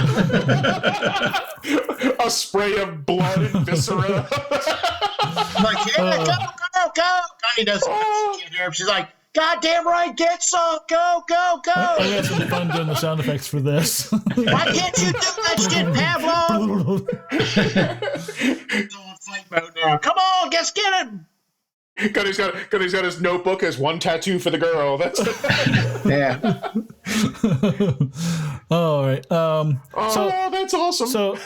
E: A spray of blood and viscera.
D: I'm like, yeah, go. Gunny doesn't get her. She's like, goddamn right, get some. Go.
B: I had some fun doing the sound effects for this.
D: Why can't you do that shit, Pavlov? On fight mode now. Come on, let's get him.
E: Gunny's got his notebook as one tattoo for the girl. That's
D: Yeah.
B: All right.
E: that's awesome.
B: So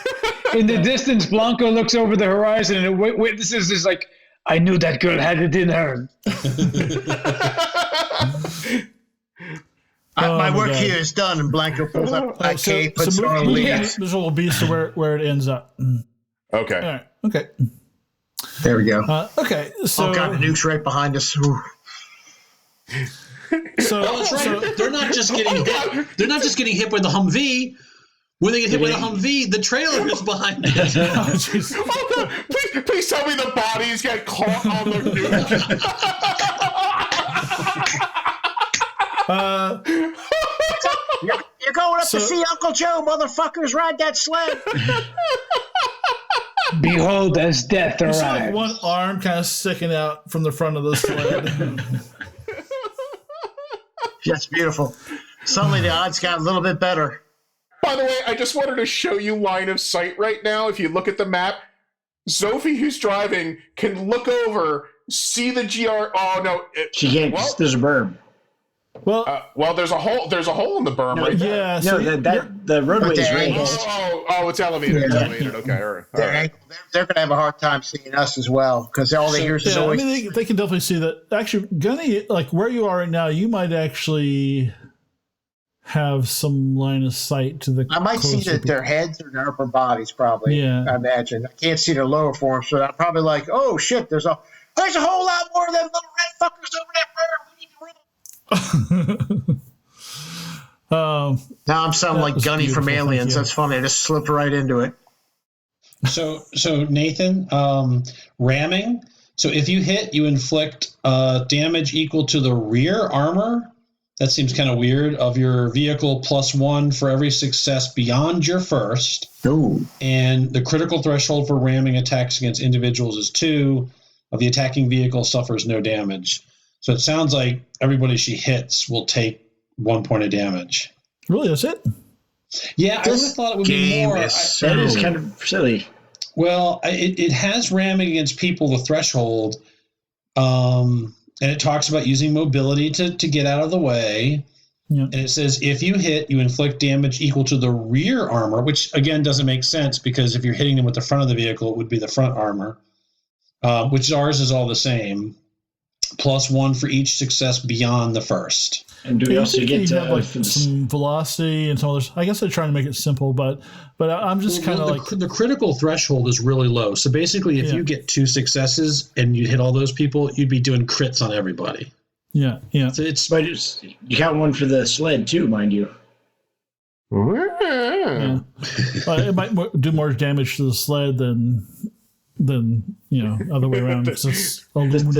C: In the distance, Blanco looks over the horizon and witnesses is like, I knew that girl had it in her.
D: My work
B: God.
D: here is done, and Blanco pulls up a cape, puts it on a
B: move
D: lead.
B: this little beast to where it ends up.
E: Okay.
B: All right. Okay.
D: There we go.
B: Okay. So
D: All kind of nukes right behind us. Ooh.
B: So,
G: Oh, that's right. They're not just getting hit. They're not just getting hit by the Humvee. When they get hit by the Humvee, the trailer is behind it.
E: Please tell me the bodies get caught on the nuke.
D: You're going up to see Uncle Joe, motherfuckers. Ride that sled.
C: Behold, as death
B: It's
C: arrives.
B: like one arm kind of sticking out from the front of the sled.
D: That's beautiful. Suddenly the odds got a little bit better.
E: By the way, I just wanted to show you line of sight right now. If you look at the map, Zofie, who's driving, can look over, see the GR. Oh no,
F: She can't.
E: Well,
F: There's a berm.
B: Well,
E: there's a hole. There's a hole in the berm right there.
B: yeah.
F: No,
B: So
F: the roadway is right.
E: It's elevated. It's elevated. Okay, all right.
D: They're going to have a hard time seeing us as well because all they hear is
B: I
D: always.
B: mean, they can definitely see that. Actually, Gunny, like where you are right now, you might actually have some line of sight to the.
D: I might see
B: closer
D: that their heads or their upper bodies, probably.
B: Yeah.
D: I imagine. I can't see their lower forms, so I'm probably like, oh shit, there's a whole lot more of them little red fuckers over that bird. We need to run. Now I'm sounding like
B: was
D: Gunny from
B: beautiful, thank
D: Aliens.
B: you.
D: That's funny. I just slipped right into it.
G: So Nathan, ramming. So if you hit, you inflict damage equal to the rear armor. That seems kind of weird. Of your vehicle +1 for every success beyond your first.
F: Ooh.
G: And the critical threshold for ramming attacks against individuals is 2. Of the attacking vehicle suffers no damage. So it sounds like everybody she hits will take 1 point of damage.
B: Really, that's it.
G: Yeah, I would have thought it would be more.
F: That is kind of silly.
G: Well, it has ramming against people, the threshold, and it talks about using mobility to get out of the way.
B: Yeah.
G: And it says if you hit, you inflict damage equal to the rear armor, which again doesn't make sense because if you're hitting them with the front of the vehicle, it would be the front armor, which ours is all the same, +1 for each success beyond the first.
F: And do we
B: You
F: also
B: think
F: get
B: you have like some velocity and some others? I guess they're trying to make it simple, but I'm just kind of
G: Well,
B: like
G: the critical threshold is really low. So basically, if you get 2 successes and you hit all those people, you'd be doing crits on everybody.
B: yeah.
G: So it's
F: But you got one for the sled too, mind you.
B: Yeah. It might do more damage to the sled than other way around because it's aluminum.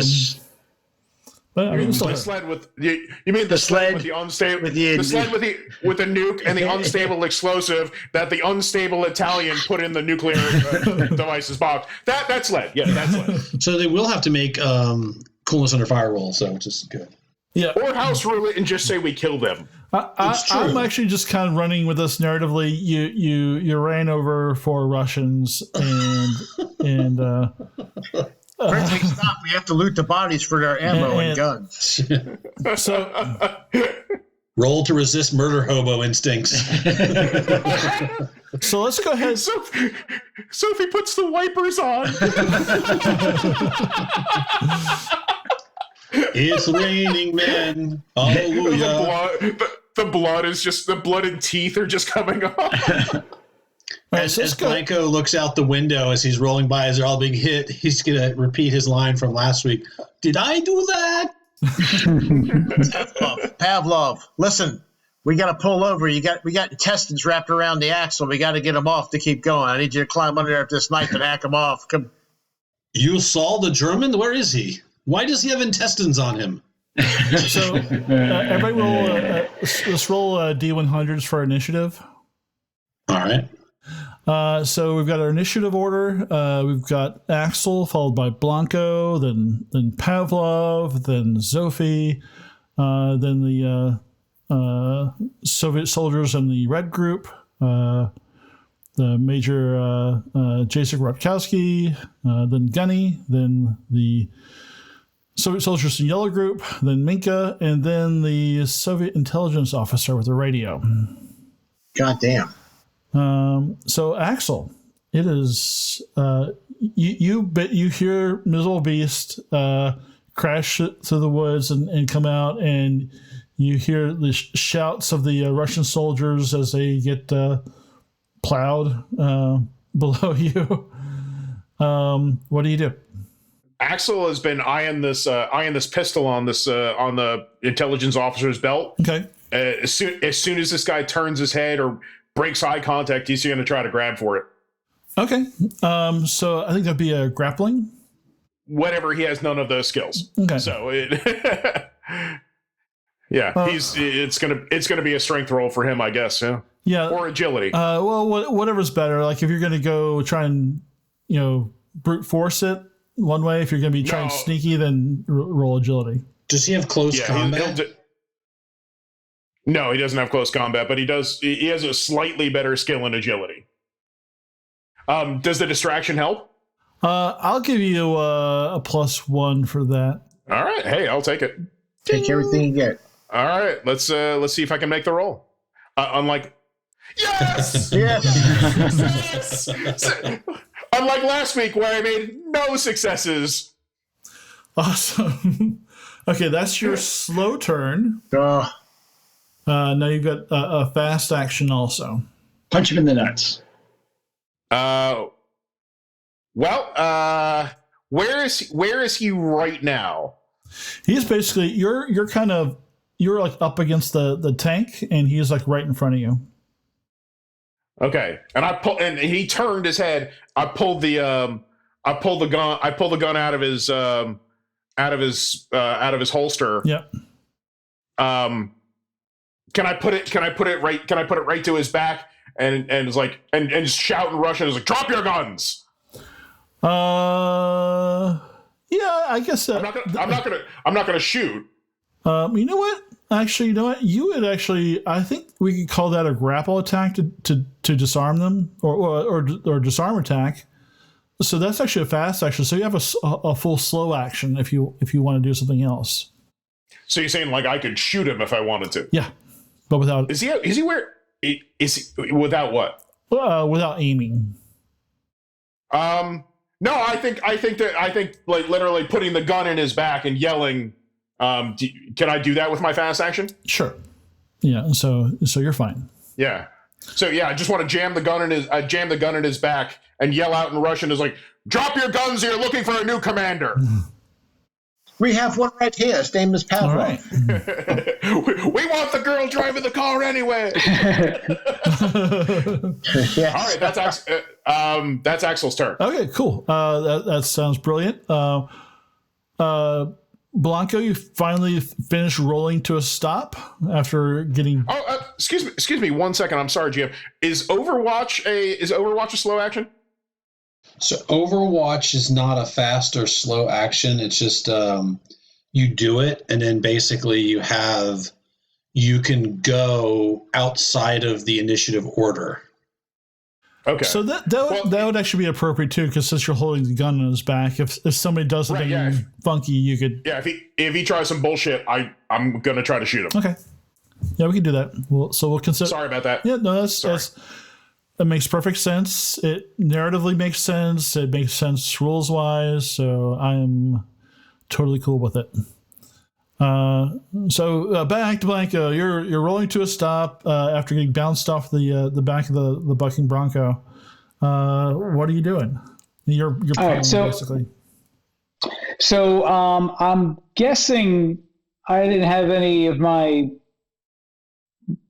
B: But I mean, it's
E: The
B: still,
E: sled with you mean the sled with the unstable the sled with the nuke and the unstable explosive that the unstable Italian put in the nuclear devices box. That sled, yeah, that sled.
G: so they will have to make coolness under fire rolls, so which is good.
B: yeah.
E: Or house rule it and just say we killed them.
B: I'm actually just kind of running with this narratively. You ran over 4 Russians and
D: Friendly stop. We have to loot the bodies for their ammo and guns.
B: so
G: Roll to resist murder hobo instincts.
B: so let's go ahead.
E: Sophie puts the wipers on.
G: It's raining men. Hallelujah.
E: The blood is just the blood and teeth are just coming off.
G: As Blanco looks out the window as he's rolling by as they're all being hit, he's going to repeat his line from last week. Did I do that?
D: Pavlov, listen, we got to pull over. We got intestines wrapped around the axle. We got to get them off to keep going. I need you to climb under there with this knife and hack them off. Come.
G: You saw the German? Where is he? Why does he have intestines on him?
B: So everybody roll. Let's roll D100s for initiative.
G: All right.
B: So we've got our initiative order. We've got Axel, followed by Blanco, then Pavlov, then Zofie, then the Soviet soldiers in the red group, the Major Jacek Rutkowski, then Gunny, then the Soviet soldiers in yellow group, then Minka, and then the Soviet intelligence officer with the radio.
D: God damn.
B: So Axel, it is you hear Miserable Beast crash through the woods and come out, and you hear the shouts of the Russian soldiers as they get plowed below you. What do you do?
E: Axel has been eyeing this pistol on the intelligence officer's belt.
B: Okay.
E: As soon as this guy turns his head or breaks eye contact, he's going to try to grab for it.
B: Okay. So I think that'd be a grappling.
E: Whatever, he has none of those skills.
B: Okay.
E: So it's gonna be a strength roll for him, I guess. Yeah.
B: Yeah.
E: Or agility.
B: Well, whatever's better. Like if you're going to go try and brute force it one way, if you're going to be trying sneaky, then roll agility.
G: Does he have close combat?
E: No, he doesn't have close combat, but he does. He has a slightly better skill in agility. Does the distraction help?
B: I'll give you a +1 for that.
E: All right. Hey, I'll take it.
D: Take everything you get.
E: All right. Let's see if I can make the roll. Unlike yes,
D: Yes.
E: unlike last week where I made no successes.
B: Awesome. Okay, that's your slow turn.
D: Oh,
B: Now you've got a fast action also.
F: Punch him in the nuts.
E: Well, where is he right now?
B: He's basically you're like up against the tank, and he's like right in front of you.
E: Okay, and he turned his head. I pulled the gun out of his holster.
B: Yep.
E: Can I put it right to his back and it's like and just shout in Russian? It's like, drop your guns.
B: Yeah, I guess
E: I'm not gonna shoot.
B: You know what? Actually, you know what? You would actually. I think we could call that a grapple attack to disarm them, or disarm attack. So that's actually a fast action. So you have a full slow action if you want to do something else.
E: So you're saying like I could shoot him if I wanted to?
B: Yeah, but without.
E: Is he without what?
B: Without aiming.
E: No, I think like literally putting the gun in his back and yelling. Can I do that with my fast action?
B: Sure. Yeah. So you're fine.
E: Yeah. So yeah, I just want to jam the gun in his back and yell out in Russian, is like, drop your guns! You're looking for a new commander.
D: we have one right here. His name is Pavlov.
B: All right.
E: we want the girl driving the car anyway.
D: Yes.
E: All right, that's Axel's turn.
B: Okay. Cool. That sounds brilliant. Blanco, you finally finished rolling to a stop after getting.
E: Oh, excuse me, 1 second. I'm sorry, GM. Is Overwatch a slow action?
G: So Overwatch is not a fast or slow action. It's just you do it, and then basically you can go outside of the initiative order.
E: Okay.
B: So that would actually be appropriate too, because since you're holding the gun on his back, if somebody does something funky, you could.
E: Yeah, if he tries some bullshit, I'm gonna try to shoot him.
B: Okay. Yeah, we can do that. We'll consider.
E: Sorry about that.
B: Yeah, no, that makes perfect sense. It narratively makes sense. It makes sense rules wise. So I'm totally cool with it. So back to Blanco. You're rolling to a stop after getting bounced off the back of the bucking Bronco. What are you doing? You're
C: all right,
B: basically.
C: So I'm guessing I didn't have any of my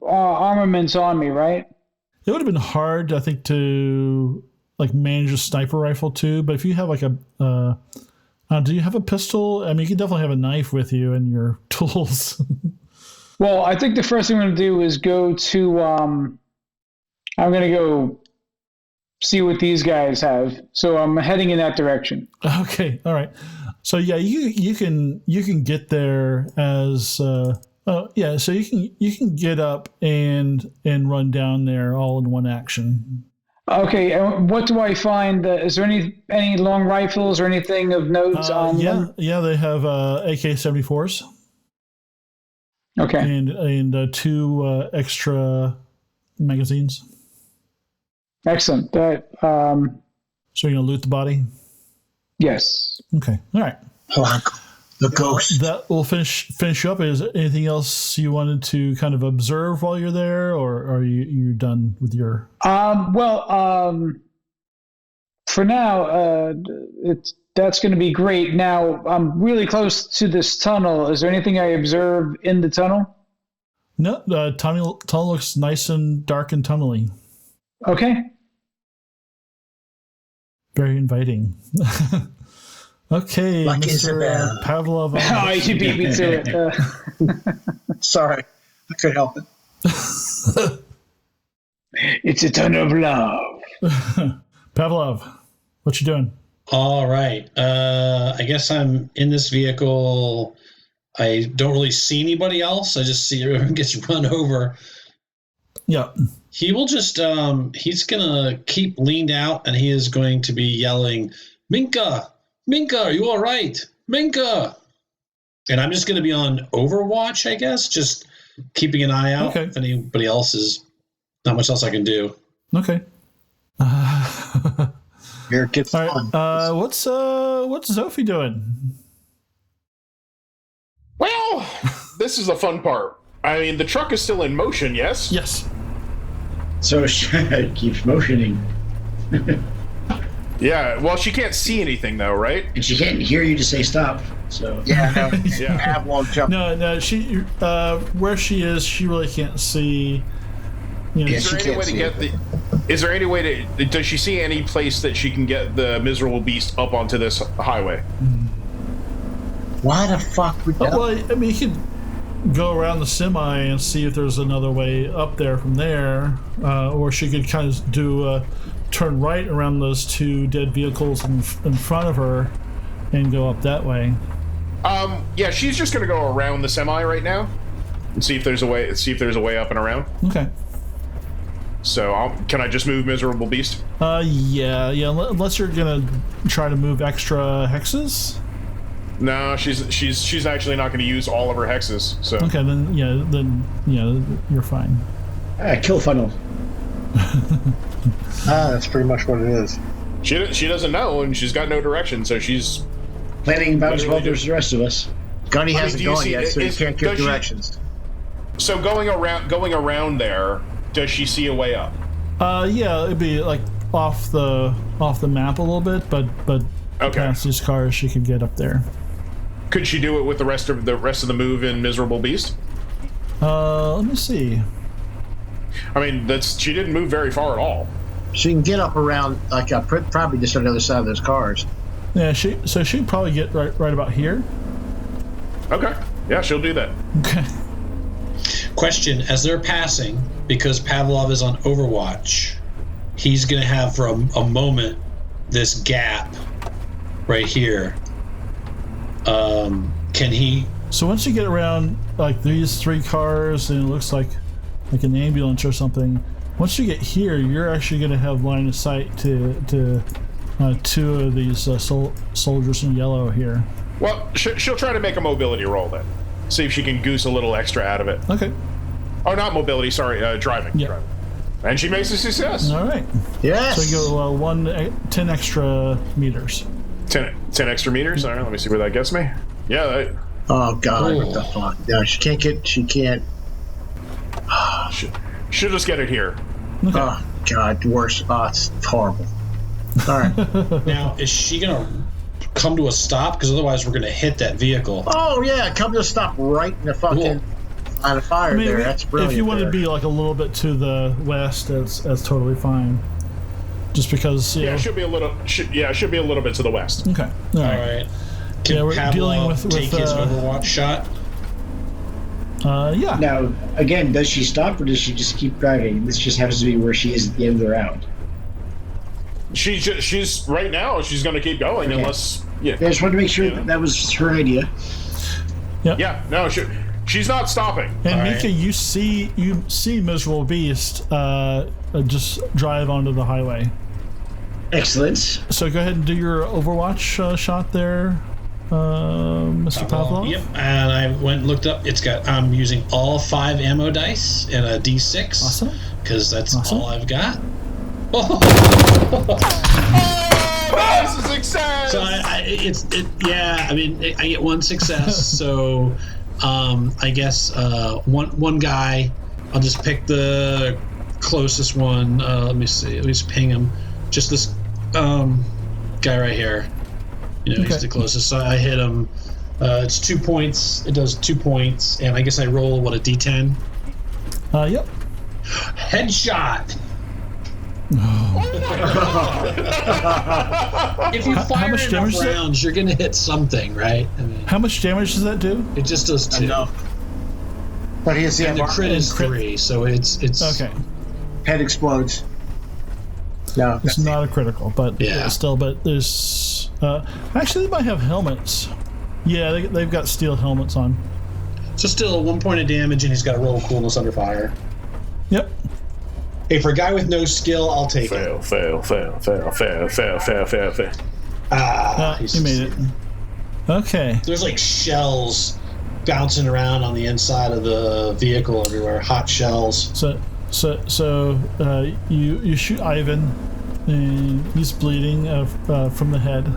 C: armaments on me, right?
B: It would have been hard, I think, to like manage a sniper rifle too. But if you have like a do you have a pistol? I mean, you can definitely have a knife with you and your tools.
C: Well, I think the first thing I'm going to do is go to. I'm going to go see what these guys have. So I'm heading in that direction.
B: Okay, all right. So yeah, you can get there as So you can get up and run down there all in one action.
C: Okay, and what do I find? Is there any long rifles or anything of note on them?
B: Yeah, they have AK-74s.
C: Okay.
B: And 2 extra magazines.
C: Excellent.
B: So you're gonna loot the body?
C: Yes.
B: Okay. All right.
D: Blanco, the ghost.
B: That will finish you up. Is there anything else you wanted to kind of observe while you're there, or are you done with your?
C: For now, that's going to be great. Now, I'm really close to this tunnel. Is there anything I observe in the tunnel?
B: No, the tunnel looks nice and dark and tunnely.
C: Okay.
B: Very inviting. Okay,
D: Like
B: Mr.
D: Isabel.
B: Pavlov.
C: Oh, you beat me to it.
D: Sorry, I couldn't help it.
C: It's a tunnel of love.
B: Pavlov, what you doing?
G: All right. I guess I'm in this vehicle. I don't really see anybody else. I just see everyone gets run over.
B: Yeah.
G: He will just, he's going to keep leaned out, and he is going to be yelling, Minka! Minka, are you all right? Minka! And I'm just going to be on Overwatch, I guess, just keeping an eye out.
B: Okay.
G: If anybody else is, not much else I can do.
B: Okay.
D: Here it gets
B: all
D: fun.
B: right. What's Zofie doing?
E: Well, this is the fun part. I mean, the truck is still in motion, yes?
B: Yes.
F: So it keeps motioning.
E: Yeah, well, she can't see anything, though, right?
F: And she can't hear you to say stop. So
D: Yeah, no,
E: Yeah.
D: Pavlov jump.
B: No. She, where she is, she really can't see. You know,
D: Yeah,
E: Is
D: she
E: there any
D: can't
E: way to
D: see
E: get
D: it.
E: Is there any way to... Does she see any place that she can get the miserable beast up onto this highway?
D: Why the fuck would that?
B: well, I mean, you could go around the semi and see if there's another way up there from there, or she could kind of do turn right around those two dead vehicles in front of her and go up that way.
E: Yeah, she's just going to go around the semi right now and see if there's a way up and around.
B: Okay.
E: So, can I just move miserable beast?
B: Yeah. Unless you're gonna try to move extra hexes.
E: No, she's actually not going to use all of her hexes. So
B: Okay, then you're fine.
F: kill funnel.
D: That's pretty much what it is.
E: she doesn't know, and she's got no direction. So she's
F: Planning about as well
E: Literally
F: as the rest of us.
D: Gunny
E: I mean,
D: hasn't
E: do you
D: gone
E: see-
D: yet, so he
E: is-
D: can't give
E: does she-
D: directions.
E: so going around there. Does she see a way up?
B: Yeah, it'd be like off the map a little bit, but
E: Okay.
B: past these cars, she could get up there.
E: Could she do it with the rest of the move in miserable beast?
B: Let me see.
E: I mean, she didn't move very far at all.
D: She can get up around, like, probably just on the other side of those cars.
B: Yeah, she'd probably get right about here.
E: Okay. Yeah, she'll do that.
B: Okay.
G: Question, as they're passing, because Pavlov is on Overwatch, he's going to have for a moment this gap right here. Can he...
B: So once you get around like these three cars and it looks like an ambulance or something, once you get here, you're actually going to have line of sight to two of these soldiers in yellow here.
E: Well, she'll try to make a mobility roll then. See if she can goose a little extra out of it.
B: Okay.
E: Oh, not mobility, sorry, driving.
B: Yeah.
E: Driving. And she makes a success.
B: All right.
D: Yes!
B: So you go 10 extra meters.
E: 10 extra meters. All right, let me see where that gets me. Yeah,
D: Oh, God, what the fuck? No, she can't.
E: she'll just get it here.
B: Okay.
D: Oh, God, worse. Oh, it's horrible. All right.
G: Now, is she going to come to a stop? Because otherwise we're going to hit that vehicle.
D: Oh, yeah, come to a stop right in the fucking line of fire there. That's brilliant.
B: If you want to
D: there.
B: be like a little bit to the west, that's totally fine. Just because,
E: Yeah, she'll be a little bit to the west.
B: Okay. All
G: All
B: right.
G: right. Can
B: Yeah, we're
G: Pavlov
B: dealing with
G: take his
B: uh,
G: Overwatch shot?
B: Yeah.
F: Now, again, does she stop or does she just keep driving? This just happens to be where she is at the end of the round.
E: She's right now. She's going to keep going unless
F: I just wanted to make sure that was her idea.
E: Yeah, no, she's not stopping.
B: And
G: All
B: Minka,
G: right.
B: you see Miserable Beast just drive onto the highway.
F: Excellent.
B: So go ahead and do your Overwatch shot there, Mr. Pavlov.
G: Yep, and I went and looked up. I'm using all 5 ammo dice and a D6.
B: Awesome.
G: Because that's
B: Awesome.
G: all I've got.
E: That's a success.
G: So I get one success. So I guess one guy. I'll just pick the closest one. Let me see. Let me just ping him. Just this guy right here. He's the closest. So I hit him. It's 2 points. It does 2 points, and I guess I roll a D10.
B: Yep.
G: Headshot. If you fire enough rounds, you're gonna hit something, right? I mean,
B: how much damage does that do?
G: it just does 2.
D: But he has the
G: And the crit is 3, so it's
B: Okay.
D: head explodes. No,
B: It's not a critical, but
G: Yeah.
B: still. But there's actually they might have helmets. Yeah, they've got steel helmets on.
G: So still 1 point of damage, and he's got a roll of coolness under fire.
B: Yep.
G: Hey, for a guy with no skill, I'll take it.
E: Fail.
G: Ah,
B: You made it. Okay.
G: There's like shells bouncing around on the inside of the vehicle everywhere. Hot shells.
B: So you shoot Ivan, and he's bleeding from the head.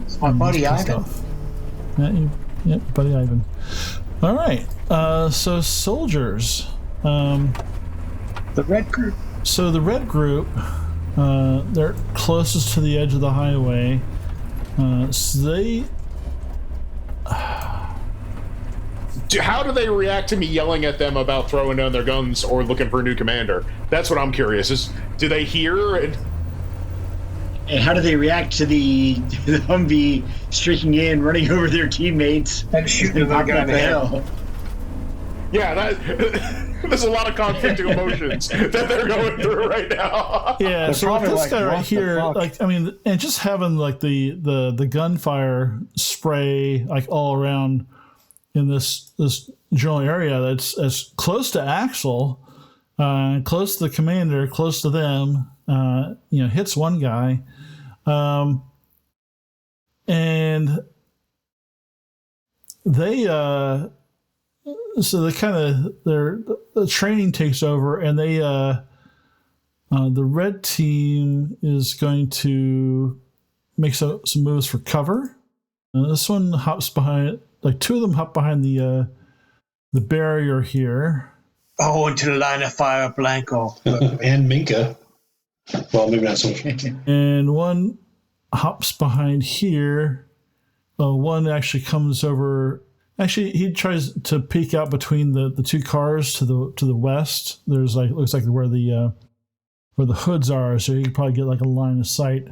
D: it's my buddy Ivan.
B: Yeah, buddy Ivan. All right. So soldiers.
D: The red group.
B: So the red group, they're closest to the edge of the highway. So they.
E: How do they react to me yelling at them about throwing down their guns or looking for a new commander? That's what I'm curious. Do they hear it?
F: And how do they react to the Humvee streaking in, running over their teammates,
D: And shooting the guy in the head.
E: Yeah, there's a lot of conflicting emotions that they're going through right now.
B: Yeah,
D: They're
B: so with
D: probably
B: this
D: like,
B: guy right
D: what the
B: here,
D: fuck?
B: like, I mean, and just having like the gunfire spray like all around in this general area that's as close to Axel, close to the commander, close to them, hits one guy, and they so they kind of the training takes over, and they the red team is going to make some moves for cover. This one hops behind, like two of them hop behind the barrier here.
D: Oh, into the line of fire, Blanco.
G: And Minka. Well, maybe not so much.
B: And one hops behind here. One actually comes over. Actually, he tries to peek out between the two cars to the west. There's looks like where the hoods are, so you can probably get like a line of sight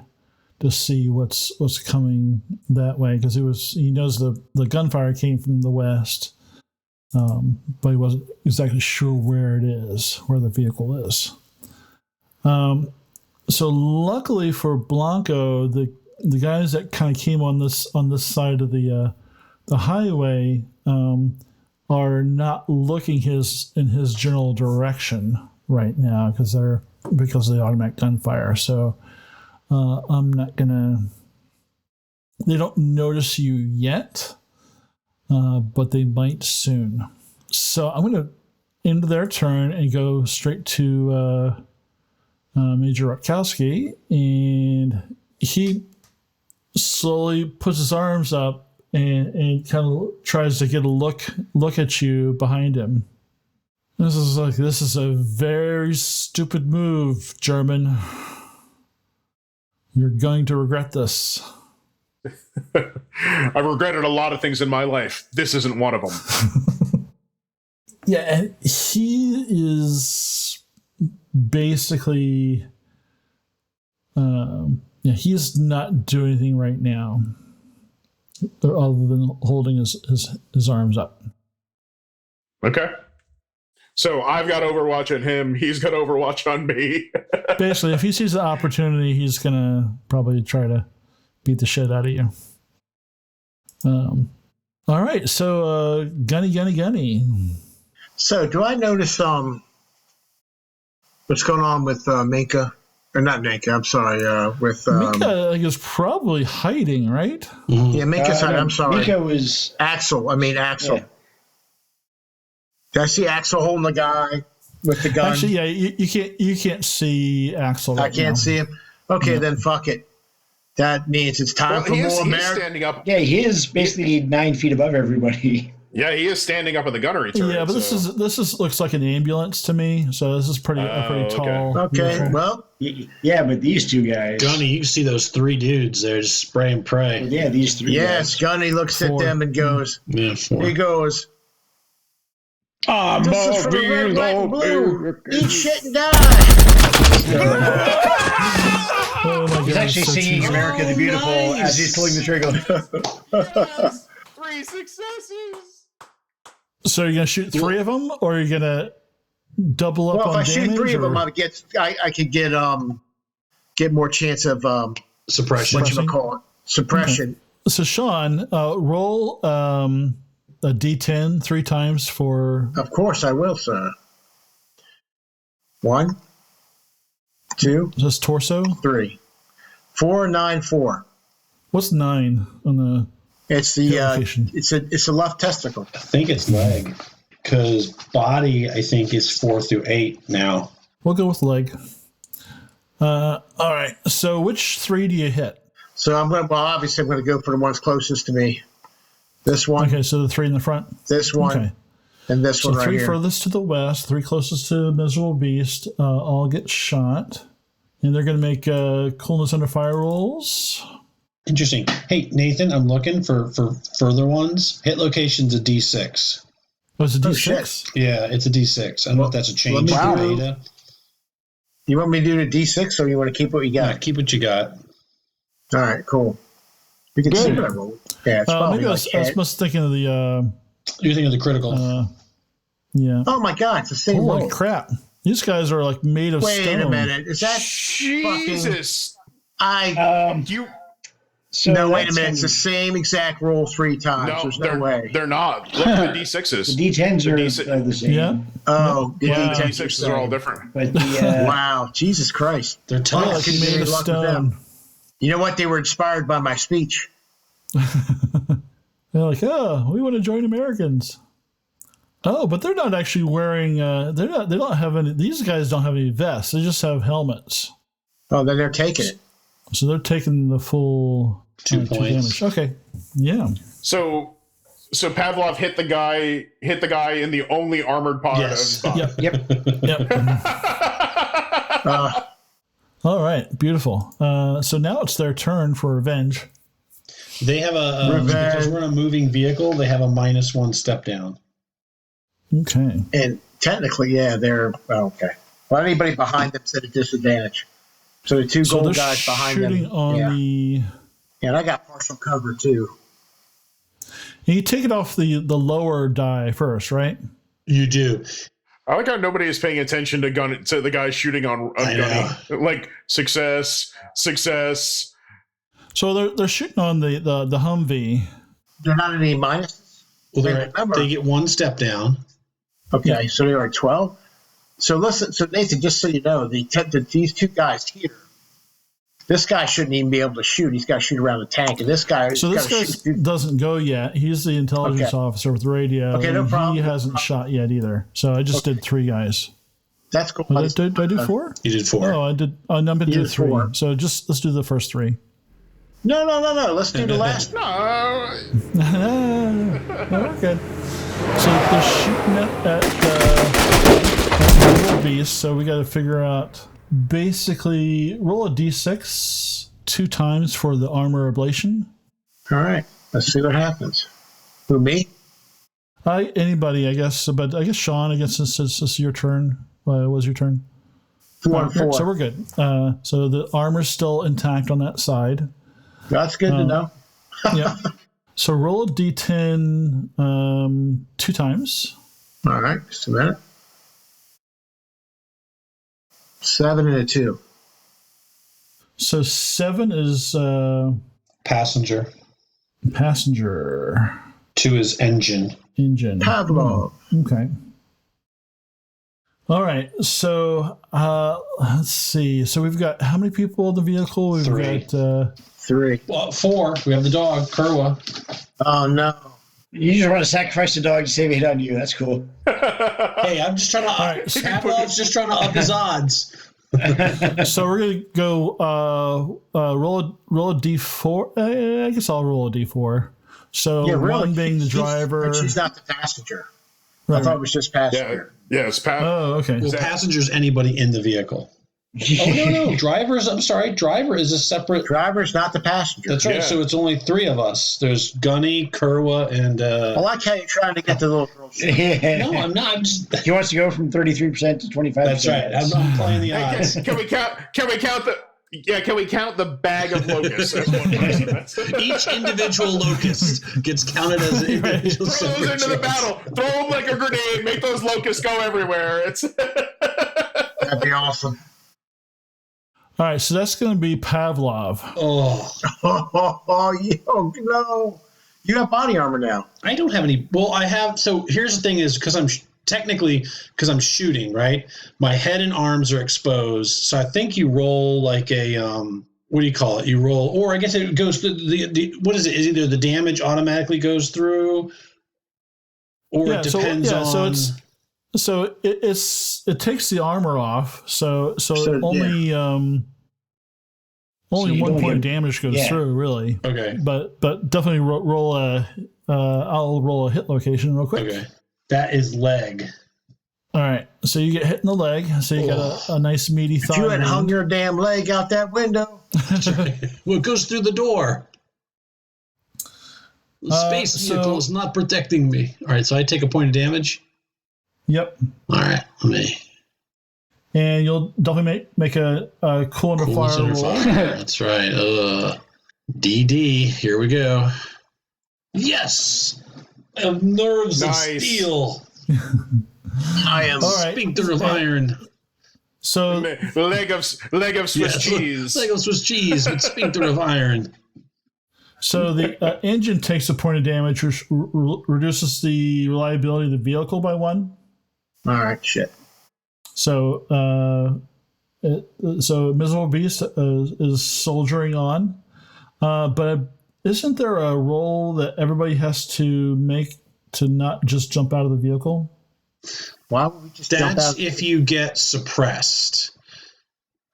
B: to see what's coming that way, because he knows the gunfire came from the west, but he wasn't exactly sure where the vehicle is. So luckily for Blanco, the guys that kind of came on this side of the highway are not looking in his general direction right now because of the automatic gunfire. So I'm not gonna. They don't notice you yet, but they might soon. So I'm gonna end their turn and go straight to Major Rutkowski, and he slowly puts his arms up and kind of tries to get a look at you behind him. This is a very stupid move, German. You're going to regret this.
E: I've regretted a lot of things in my life. This isn't one of them.
B: Yeah, and he is basically he's not doing anything right now other than holding his arms up.
E: Okay. So I've got Overwatch on him. He's got Overwatch on me.
B: Basically, if he sees the opportunity, he's going to probably try to beat the shit out of you. All right. So Gunny.
D: So do I notice what's going on with Minka? Or not Minka, I'm sorry. With
B: Minka is probably hiding, right?
D: Yeah, Minka's hiding. I'm sorry.
F: Minka was
D: Axel.
F: Yeah.
D: Did I see Axel holding the guy with the gun?
B: Actually, yeah, you can't see Axel.
D: I can't see him. Okay, then fuck it. That means it's time for more
E: he's
D: America.
E: standing up.
F: he is basically 9 feet above everybody.
E: Yeah, he is standing up in the gunnery turret.
B: Yeah, but this is looks like an ambulance to me. So this is pretty tall.
D: Okay, well,
F: Yeah, but these two guys.
G: Gunny, you can see those three dudes there just spray and pray.
F: Yeah, these three
D: yes,
F: guys.
D: Gunny looks at them and goes,
G: Yeah,
D: he goes, this is for the red, white, and blue. Eat shit and die.
B: Oh my
F: He's
B: God,
F: actually
B: so
F: singing
B: cheesy.
F: America the Beautiful
G: nice.
F: as he's pulling the trigger.
E: Yes! 3 successes.
B: So you're gonna shoot 3 of them, or you're gonna double up
D: Well,
B: on
D: if I
B: damage?
D: shoot 3 of
B: or-
D: them, I could get more chance of
G: Suppression.
D: suppression.
B: So Sean, roll a D10 3 times for.
D: Of course, I will, sir. 1, 2,
B: Is this torso?
D: 3, 4, 9, 4.
B: What's 9 on the?
D: It's the
B: location?
D: it's a left testicle.
G: I think it's leg. Because body, I think, is 4 through 8 now.
B: We'll go with leg. All right. So which 3 do you hit?
D: So obviously I'm gonna go for the ones closest to me. This one,
B: Okay, so the 3 in the front.
D: this one,
B: Okay.
D: and this
B: So
D: one right
B: 3
D: here.
B: furthest to the west, 3 closest to Miserable Beast, all get shot. And they're going to make coolness under fire rolls.
G: Interesting. Hey, Nathan, I'm looking for further ones. Hit location's a D6.
B: Oh, it's a D6?
D: shit.
G: Yeah, it's a D6. I don't know if that's a change
D: Let
G: in
D: me
G: the data.
D: You want me to do the D6 or you want to keep what you
G: Yeah,
D: got?
G: keep what you got.
D: All right, cool. You can see what I rolled. Yeah, it's probably
B: Maybe I
D: like
B: was
D: head.
B: must thinking of the,
G: You're thinking of the critical.
B: yeah.
D: Oh my God, it's the same
B: Holy
D: roll.
B: crap. These guys are like made of
D: Wait
B: stone.
D: a minute. Is that fucking...
E: Jesus.
F: So
D: No, wait a
F: that's
D: minute. It's the
F: gonna-
D: same exact roll 3 times.
E: No,
D: There's
E: they're,
D: no way.
E: they're not. Look at the D6s.
F: The D10s
E: The
F: are
E: D6
F: the same.
B: Yeah.
D: Oh,
E: The
D: yeah.
E: D6s are all different.
F: But the
D: Wow, Jesus Christ.
G: They're
B: They're
G: tough.
B: like
D: Couldn't get
B: made
D: any
B: of
D: luck with them.
B: stone.
D: You know what? They were inspired by my speech.
B: They're like, oh, we want to join Americans. Oh, but they're not actually wearing. They don't have any. These guys don't have any vests. They just have helmets.
D: Oh, then they're taking it.
B: So they're taking the full
G: 2 points.
B: damage. Okay, yeah.
E: So Pavlov hit the guy in the only armored part
G: Yes.
E: of his body.
B: Yep. All right, beautiful. So now it's their turn for revenge.
G: They have a because we're in a moving vehicle. They have a -1 step down.
B: Okay.
D: And technically, yeah, they're okay. Well, anybody behind them's at a disadvantage. So the 2
B: So
D: gold
B: they're
D: guys behind
B: shooting
D: them.
B: on
D: Yeah.
B: the.
D: And I got partial cover too.
B: And you take it off the lower die first, right?
G: You do.
E: I like how nobody is paying attention to the guy shooting on Gunny. Like success.
B: So they're shooting on the Humvee.
D: They're not any minuses.
G: Well,
D: Remember.
G: they get 1 step down.
D: Okay, so they're at 12. So listen, so Nathan, just so you know, these 2 guys here, this guy shouldn't even be able to shoot. He's got to shoot around the tank, and this guy.
B: So this guy doesn't go yet. He's the intelligence officer with radio.
D: Okay, no
B: and
D: problem.
B: He hasn't shot yet either. So I just did 3 guys.
D: That's cool.
B: Did I do 4?
G: You did 4.
B: Oh, I did. I'm going to do
D: did
B: 3.
D: 4.
B: So let's do the first 3.
D: No. Let's do the last.
E: No.
B: We're good. So they're shooting at little beast. So we got to figure out. Basically, roll a d6 2 times for the armor ablation.
D: All right, let's see what happens. Who, me?
B: Anybody, I guess. But I guess Sean. I guess this is your turn. Was your turn?
D: 4 and 4.
B: So we're good. So the armor's still intact on that side.
D: That's good to know.
B: Yeah. So roll a d10 2 times.
D: All right, just a minute. 7 and a 2.
B: So 7 is
G: Passenger.
B: passenger
G: 2 is engine.
B: engine.
D: Pavlov.
B: Okay. All right. So let's see. So we've got how many people in the vehicle? We've
G: 3.
B: got
D: 3.
G: Well, 4. We have the dog, Kerwa.
D: Oh no.
F: you just want to sacrifice the dog to save a hit on you. That's cool.
G: Hey, I'm just trying to.
B: right,
G: Pavlov's just trying to up his odds.
B: so we're gonna go roll a d4. I guess I'll roll a d4. So one being the driver.
D: She's not the passenger.
B: Right.
D: I thought it was just passenger.
E: Yeah, it's
B: Oh, okay.
G: Well, passenger's anybody in the vehicle. Oh, no. Driver's, I'm sorry. Driver is a separate.
D: Driver's not the passenger.
G: That's right.
E: Yeah.
G: So it's only 3 of us. There's Gunny, Kerwa, and.
D: I like how you're trying to get the little girl.
G: No, I'm not. I'm just.
F: He wants to go from 33% to 25%.
G: That's right. I'm playing the
E: Hey,
G: odds.
E: can we count the? Yeah, can we count the bag of locusts as one person?
G: Each individual locust gets counted as an individual.
E: Throw those into the battle. Throw them like a grenade. Make those locusts go everywhere. It's
D: That'd be awesome.
B: All right, so that's going to be Pavlov.
D: Oh, no. You have body armor now.
G: I don't have any. Well, I have. So here's the thing: is because I'm because I'm shooting, right? My head and arms are exposed. So I think you roll like a what do you call it? You roll, or I guess it goes through the what is it? Is either the damage automatically goes through, or it depends on.
B: So it takes the armor off. So only only 1 point of damage goes through, really.
G: Okay.
B: But definitely roll a I'll roll a hit location real quick.
G: Okay. That is leg.
B: All right. So you get hit in the leg. So you got a nice meaty thigh.
D: If you had hung your damn leg out that window.
G: Well, it goes through the door. The space vehicle is not protecting me. All right, so I take a point of damage.
B: Yep.
G: All right, me.
B: And you'll definitely make a cool under fire roll.
G: That's right. DD. Here we go. Yes. I have nerves of steel.
D: I am
G: sphincter of iron.
B: So
E: leg of Swiss cheese.
G: Leg of Swiss cheese with sphincter of iron.
B: So the engine takes a point of damage, which reduces the reliability of the vehicle by 1.
D: All right, shit.
B: So Miserable Beast is soldiering on, but isn't there a roll that everybody has to make to not just jump out of the vehicle?
D: Why would we just jump out?
G: That's if you get suppressed.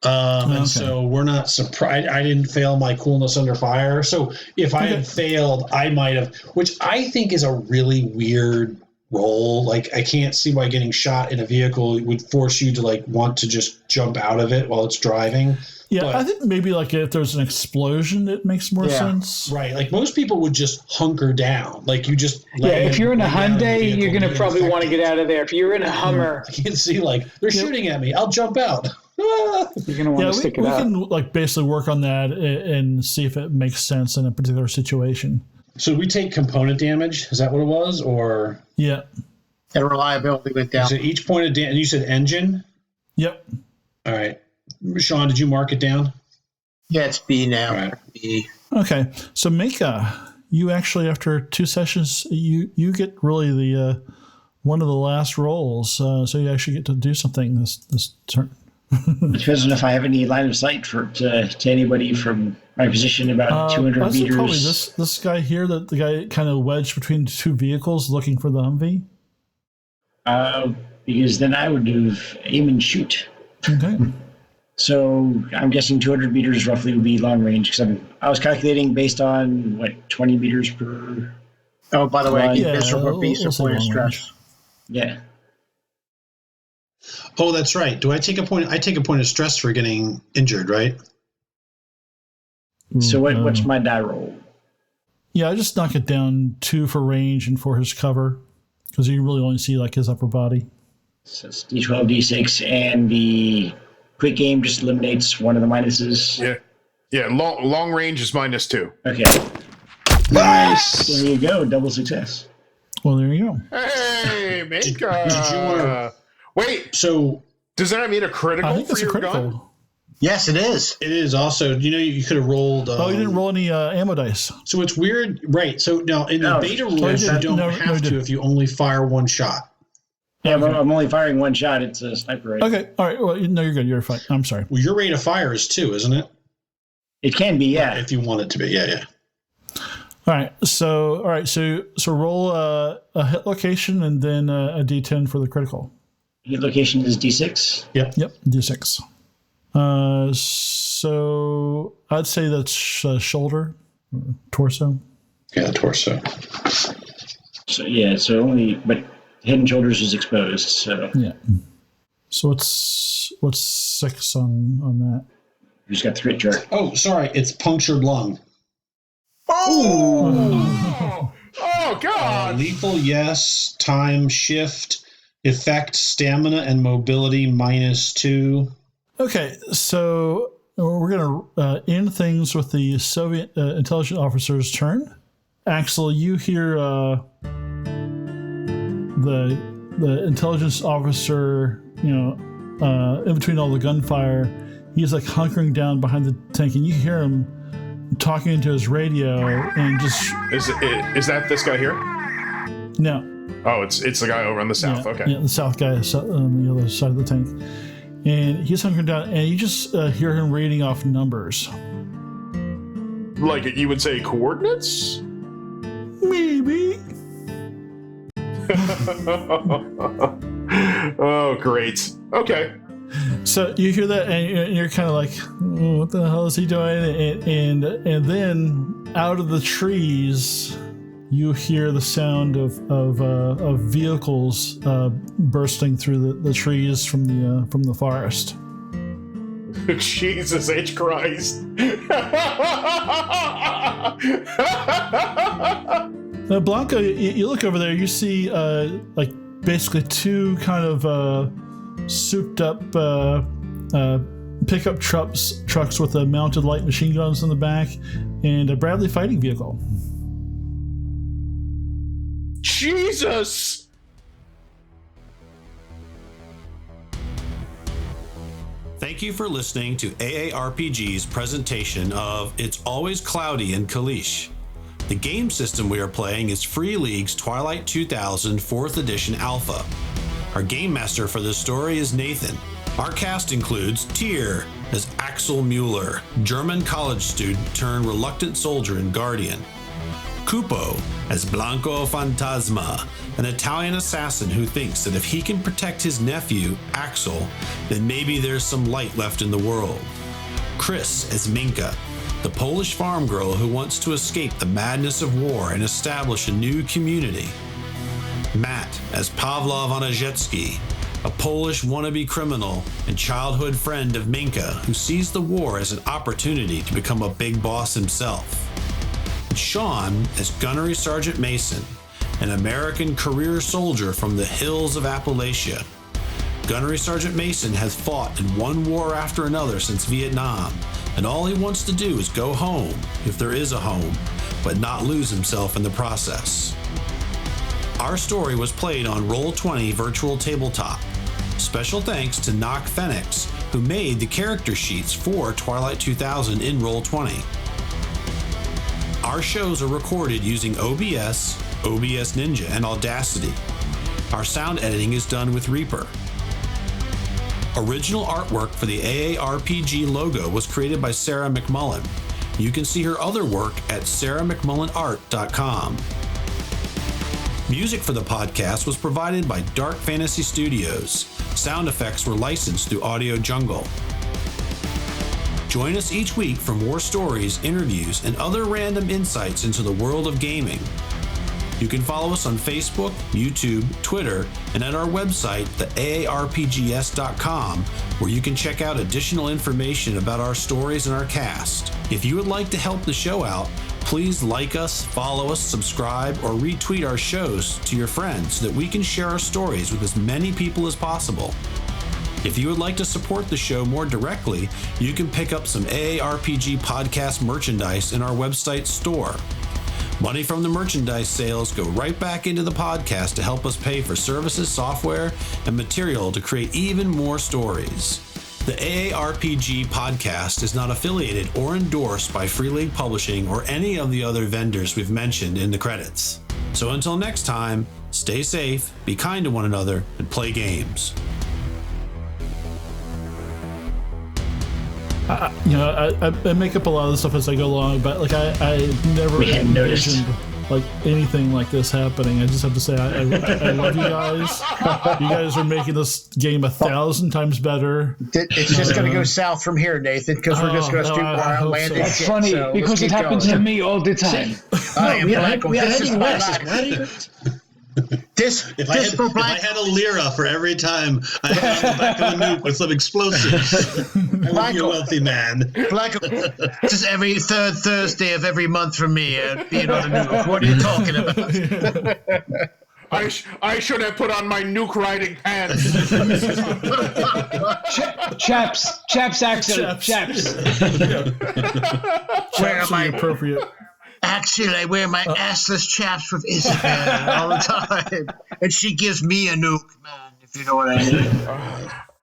G: And so we're not surprised. I didn't fail my coolness under fire. So if I had failed, I might have, which I think is a really weird roll. Like, I can't see why getting shot in a vehicle would force you to like want to just jump out of it while it's driving.
B: Yeah, I think maybe like if there's an explosion, it makes more sense.
G: Right. Like most people would just hunker down. Like you just
C: if you're in a Hyundai, you're going to probably want to get out of there. If you're in a Hummer,
G: you can see like they're shooting at me. I'll jump out.
C: You're going to want to stick it out.
B: We can like basically work on that and see if it makes sense in a particular situation.
G: So we take component damage. Is that what it was? Or
B: yeah,
D: and reliability went down.
G: So each point of damage. And you said engine.
B: Yep.
G: All right. Sean, did you mark it down?
D: Yeah, it's B now.
G: All right.
D: B.
B: Okay, so Minka, you actually after 2 sessions, you get really the one of the last rolls, so you actually get to do something this turn.
F: It depends on if I have any line of sight to anybody from my position about 200 meters.
B: Probably this guy here, the guy kind of wedged between 2 vehicles looking for the Humvee.
F: Because then I would have aim and shoot.
B: Okay.
F: So I'm guessing 200 meters roughly would be long range because I was calculating based on 20 meters per.
D: Oh, by the way, I get
B: we'll
D: point of stress.
F: Yeah.
G: Oh, that's right. Do I take a point? I take a point of stress for getting injured, right?
F: So what's my die roll?
B: Yeah, I just knock it down 2 for range and for his cover because you really only see like his upper body.
F: So it's D12, D6, and the quick aim just eliminates one of the minuses.
E: Yeah. Long range is -2.
F: Okay. Nice. There you go. Double success.
B: Well, there you go.
E: Hey, Minka.
G: Did you
E: wait?
G: So
E: does that mean a critical
B: I think
E: for
B: it's a
E: your
B: critical.
E: gun?
D: Yes, it is.
G: it is also. You could have rolled.
B: You didn't roll any ammo dice.
G: So it's weird, right? So now in the beta rules, you don't have to if you only fire 1 shot.
F: Yeah, I'm only firing 1 shot. It's a sniper rifle.
B: Okay, all right. Well, no, you're good. You're fine. I'm sorry.
G: Well, your rate of fire is 2, isn't it?
F: It can be, yeah.
G: If you want it to be, yeah.
B: All right. So roll a hit location and then a D10 for the critical.
F: Hit location is D6.
B: Yep. D6. So I'd say that's shoulder, torso.
G: Yeah, the torso.
F: So yeah, so only, but head and shoulders is exposed. So
B: Yeah. So what's 6 on that?
F: you just got the crit chart.
G: Oh, sorry, it's punctured lung.
E: Oh! Oh, God!
G: Lethal, yes. Time, shift, effect, stamina, and mobility -2.
B: Okay, so we're going to end things with the Soviet intelligence officer's turn. Axel, you hear the intelligence officer, in between all the gunfire, he's like hunkering down behind the tank, and you hear him talking into his radio, and just
E: Is that this guy here?
B: no.
E: Oh, it's the guy over on the south.
B: Yeah,
E: Okay.
B: yeah, the south guy on the other side of the tank, and he's hunkering down, and you just hear him reading off numbers.
E: Like you would say coordinates?
B: Maybe.
E: Oh, great. Okay.
B: So you hear that, and you're kind of like, what the hell is he doing? And then out of the trees, you hear the sound of vehicles bursting through the trees from the forest.
E: Jesus H. Christ.
B: Blanco, you look over there, you see like basically 2 kind of souped up pickup trucks with mounted light machine guns in the back, and a Bradley fighting vehicle.
E: Jesus!
H: Thank you for listening to AARPG's presentation of It's Always Cloudy in Kalisz. The game system we are playing is Free League's Twilight 2000 4th Edition Alpha. Our game master for this story is Nathan. Our cast includes Tyr as Axel Mueller, German college student turned reluctant soldier and guardian. Cupo as Blanco Fantasma, an Italian assassin who thinks that if he can protect his nephew, Axel, then maybe there's some light left in the world. Chris as Minka, the Polish farm girl who wants to escape the madness of war and establish a new community. Matt as Pavlov on a jet ski, a Polish wannabe criminal and childhood friend of Minka who sees the war as an opportunity to become a big boss himself. And Sean as Gunny Sgt Mason, an American career soldier from the hills of Appalachia. Gunny Sgt Mason has fought in one war after another since Vietnam, and all he wants to do is go home, if there is a home, but not lose himself in the process. Our story was played on Roll20 Virtual Tabletop. Special thanks to Knock Phoenix, who made the character sheets for Twilight 2000 in Roll20. Our shows are recorded using OBS, OBS Ninja, and Audacity. Our sound editing is done with Reaper. Original artwork for the AARPG logo was created by Sarah McMullen. You can see her other work at sarahmcmullenart.com. Music for the podcast was provided by Dark Fantasy Studios. Sound effects were licensed through Audio Jungle. Join us each week for more stories, interviews, and other random insights into the world of gaming. You can follow us on Facebook, YouTube, Twitter, and at our website, theaarpgs.com, where you can check out additional information about our stories and our cast. If you would like to help the show out, please like us, follow us, subscribe, or retweet our shows to your friends so that we can share our stories with as many people as possible. If you would like to support the show more directly, you can pick up some AARPG podcast merchandise in our website store. Money from the merchandise sales go right back into the podcast to help us pay for services, software, and material to create even more stories. The AARPG podcast is not affiliated or endorsed by Free League Publishing or any of the other vendors we've mentioned in the credits. So until next time, stay safe, be kind to one another, and play games.
B: I make up a lot of the stuff as I go along, but like I never
F: We hadn't noticed.
B: envisioned like anything like this happening. I just have to say I love you guys. You guys are making this game 1,000 times better.
D: It's just going to go south from here, Nathan, because we're just going to do wild landing.
C: That's
D: shit,
C: funny
D: so
C: because it happens to me all the time.
F: We are heading west.
G: If I had a lira for every time I hit on the back of a nuke with some explosives, I would be a wealthy man.
D: Blanco, this is every third Thursday of every month for me. Being on the nuke. What are you talking about?
E: I should have put on my nuke riding pants.
C: Chaps, Axel, chaps.
D: Where am I?
B: Appropriate.
D: Actually, I wear my assless chaps with Isabel all the time, and she gives me a nuke, man. If you know what I mean.